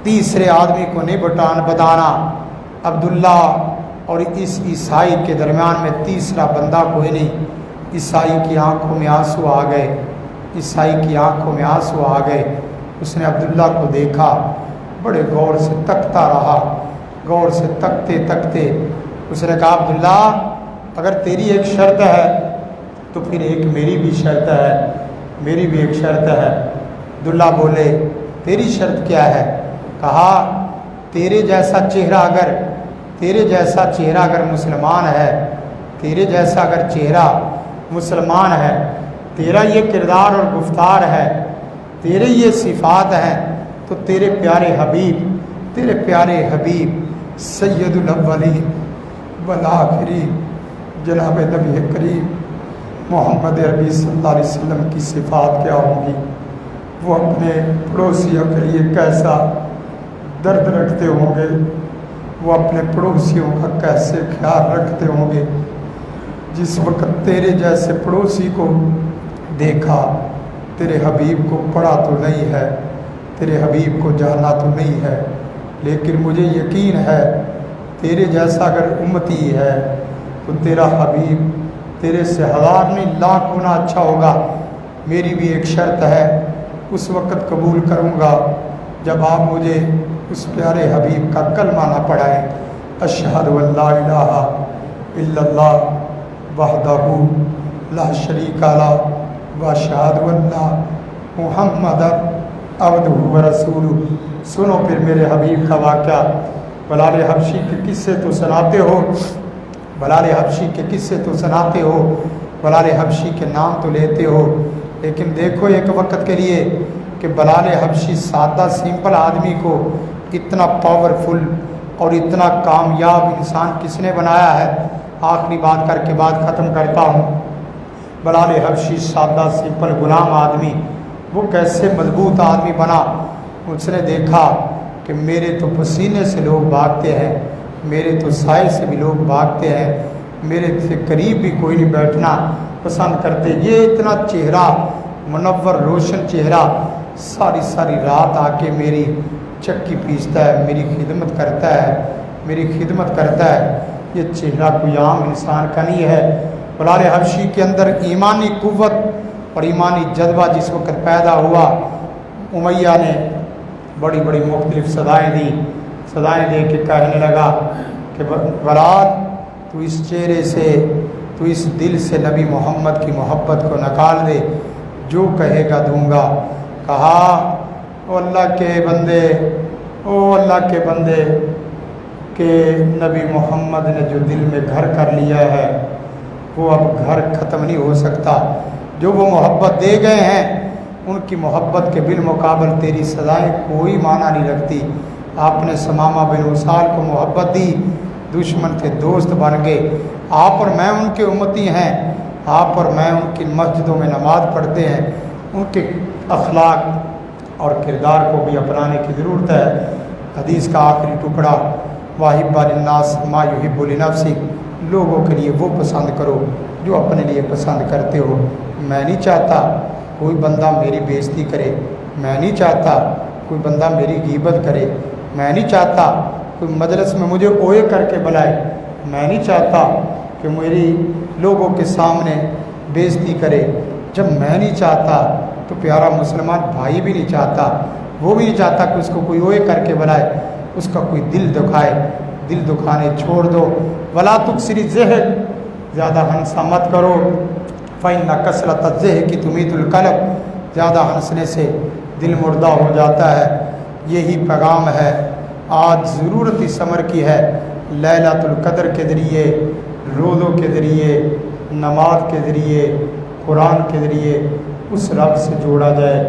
S2: تیسرے آدمی کو نہیں بتانا۔ عبداللہ اور اس عیسائی کے درمیان میں تیسرا بندہ کوئی نہیں۔ عیسائی کی آنکھوں میں آنسو آ گئے، اس نے عبداللہ کو دیکھا، بڑے غور سے تکتا رہا، غور سے تکتے اس نے کہا، عبداللہ اگر تیری ایک شرط ہے تو پھر ایک میری بھی شرط ہے۔ عبداللہ بولے، تیری شرط کیا ہے؟ کہا، تیرے جیسا چہرہ اگر مسلمان ہے، تیرے جیسا اگر چہرہ مسلمان ہے، تیرا یہ کردار اور گفتار ہے، تیرے یہ صفات ہیں، تو تیرے پیارے حبیب سید الاولین والآخرین جناب نبی کریم محمد عربی صلی اللہ علیہ وسلم کی صفات کیا ہوں گی؟ وہ اپنے پڑوسیوں کے لیے کیسا درد رکھتے ہوں گے، وہ اپنے پڑوسیوں کا کیسے خیال رکھتے ہوں گے۔ جس وقت تیرے جیسے پڑوسی کو دیکھا، تیرے حبیب کو پڑھا تو نہیں ہے، تیرے حبیب کو جانا تو نہیں ہے، لیکن مجھے یقین ہے تیرے جیسا اگر امتی ہے تو تیرا حبیب تیرے سے 1000 نہیں لاکھ گنا اچھا ہوگا۔ میری بھی ایک شرط ہے، اس وقت قبول کروں گا جب آپ مجھے اس پیارے حبیب کا کلمہ نہ پڑھائیں، اشہد ان لا الہ الا اللہ وحدہ لا شریک لہ واشہد ان محمد عبدہ ورسولہ۔ سنو پھر میرے حبیب کا واقعہ، بلال حبشی کے قصے تو سناتے ہو، بلال حبشی کے قصے تو سناتے ہو، بلال حبشی کے نام تو لیتے ہو، لیکن دیکھو ایک وقت کے لیے کہ بلال حبشی سادہ سمپل آدمی کو اتنا پاورفل اور اتنا کامیاب انسان کس نے بنایا ہے۔ آخری بات کر کے بات ختم کرتا ہوں۔ بلال حبشی سادہ سمپل غلام آدمی وہ کیسے مضبوط آدمی بنا؟ اس نے دیکھا کہ میرے تو پسینے سے لوگ بھاگتے ہیں، میرے تو سائے سے بھی لوگ بھاگتے ہیں، میرے سے قریب بھی کوئی نہیں بیٹھنا پسند کرتے۔ یہ اتنا چہرہ منور روشن چہرہ ساری ساری رات آ کے میری چکی پیستا ہے، میری خدمت کرتا ہے، میری خدمت کرتا ہے۔ یہ چہرہ کوئی عام انسان کا نہیں ہے۔ بلال حبشی کے اندر ایمانی قوت اور ایمانی جذبہ جس وقت پیدا ہوا، امیہ نے بڑی بڑی مختلف صدائیں دی، صدائیں دے کے کہنے لگا کہ بلال تو اس چہرے سے، تو اس دل سے نبی محمد کی محبت کو نکال دے، جو کہے گا دوں گا۔ کہا او اللہ کے بندے، او اللہ کے بندے، کہ نبی محمد نے جو دل میں گھر کر لیا ہے وہ اب گھر ختم نہیں ہو سکتا۔ جو وہ محبت دے گئے ہیں ان کی محبت کے بالمقابل تیری سزائیں کوئی معنی نہیں رکھتی۔ آپ نے ثمامہ بن اسال کو محبت دی، دشمن تھے دوست بن گئے۔ آپ اور میں ان کے امتی ہیں، آپ اور میں ان کی مسجدوں میں نماز پڑھتے ہیں۔ ان کے اخلاق اور کردار کو بھی اپنانے کی ضرورت ہے۔ حدیث کا آخری ٹکڑا، واحب للناس ما یحب لنفسک، لوگوں کے لیے وہ پسند کرو جو اپنے لیے پسند کرتے ہو۔ میں نہیں چاہتا کوئی بندہ میری بےزتی کرے، میں نہیں چاہتا کوئی بندہ میری غیبت کرے، میں نہیں چاہتا کوئی مجلس میں مجھے اوئے کر کے بلائے، میں نہیں چاہتا کہ میری لوگوں کے سامنے بےزتی کرے۔ جب میں نہیں چاہتا تو پیارا مسلمان بھائی بھی نہیں چاہتا، وہ بھی نہیں چاہتا کہ اس کو کوئی اوئے کر کے بلائے، اس کا کوئی دل دکھائے۔ دل دکھانے چھوڑ دو۔ ولا تکثر الضحک، زیادہ ہنسا مت کرو، فإن کثرۃ الضحک تمیت القلب، زیادہ ہنسنے سے دل مردہ ہو جاتا ہے۔ یہی پیغام ہے آج ضرورت اس عمر کی ہے، لیلۃ القدر کے ذریعے، روزوں کے ذریعے، نماز کے ذریعے، قرآن کے ذریعے اس رب سے جوڑا جائے۔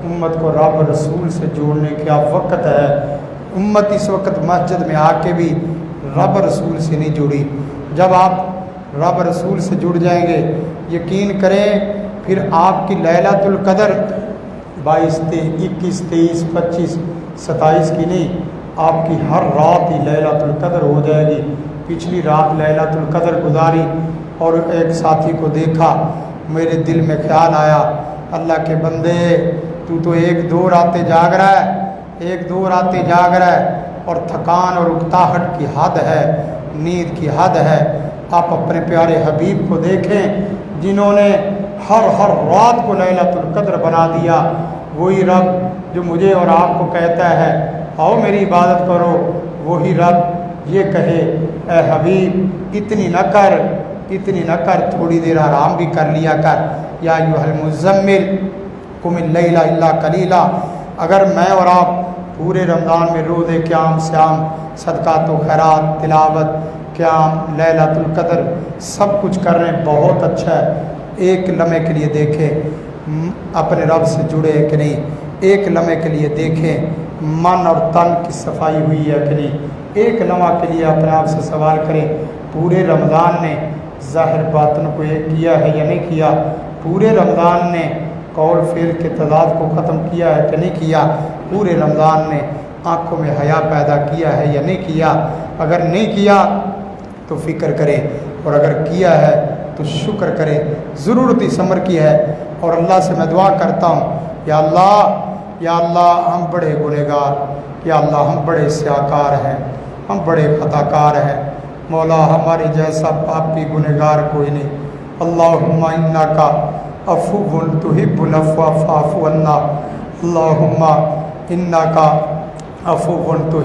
S2: امت کو رب رسول سے جوڑنے کا وقت ہے۔ امت اس وقت مسجد میں آ کے بھی رب رسول سے نہیں جڑی۔ جب آپ رب رسول سے جڑ جائیں گے، یقین کریں پھر آپ کی لیلۃ القدر 22، 21، 23، 25، 27 کی نہیں، آپ کی ہر رات ہی لیلۃ القدر ہو جائے گی۔ پچھلی رات لیلۃ القدر گزاری اور ایک ساتھی کو دیکھا، میرے دل میں خیال آیا، اللہ کے بندے تو 1-2 راتیں جاگ رہا ہے، 1-2 راتیں جاگ رہا ہے اور تھکان اور اکتاہٹ کی حد ہے، نیند کی حد ہے۔ آپ اپنے پیارے حبیب کو دیکھیں جنہوں نے ہر رات کو لیلۃ القدر بنا دیا۔ وہی رب جو مجھے اور آپ کو کہتا ہے آؤ میری عبادت کرو، وہی رب یہ کہے اے حبیب اتنی نہ کر، تھوڑی دیر آرام بھی کر لیا کر۔ یا ایھا المزمل قم اللیل الا قلیلا۔ اگر میں اور آپ پورے رمضان میں روزے، قیام، سیام، صدقات و خیرات، تلاوت، قیام، لیلۃ القدر سب کچھ کر رہے ہیں، بہت اچھا ہے۔ ایک لمحے کے لیے دیکھیں اپنے رب سے جڑے کہ نہیں، ایک لمحے کے لیے دیکھیں من اور تن کی صفائی ہوئی ہے کہ نہیں۔ ایک لمحہ کے لیے اپنے آپ سے سوال کریں پورے رمضان نے ظاہر باطن کو ایک کیا ہے یا نہیں کیا؟ پورے رمضان نے قول فعل کے تضاد کو ختم کیا ہے کہ نہیں کیا؟ پورے رمضان نے آنکھوں میں حیا پیدا کیا ہے یا نہیں کیا؟ اگر نہیں کیا تو فکر کرے، اور اگر کیا ہے تو شکر کرے۔ ضرورت اس عمر کی ہے، اور اللہ سے میں دعا کرتا ہوں یا اللہ ہم بڑے گنہگار، یا اللہ ہم بڑے سیاکار ہیں، ہم بڑے خطا کار ہیں، مولا ہمارے جیسا پاپی گنہگار کوئی نہیں۔ اللہم انکا عفو تحب العفو فاعف عنا، اللہم انکا عفو تحب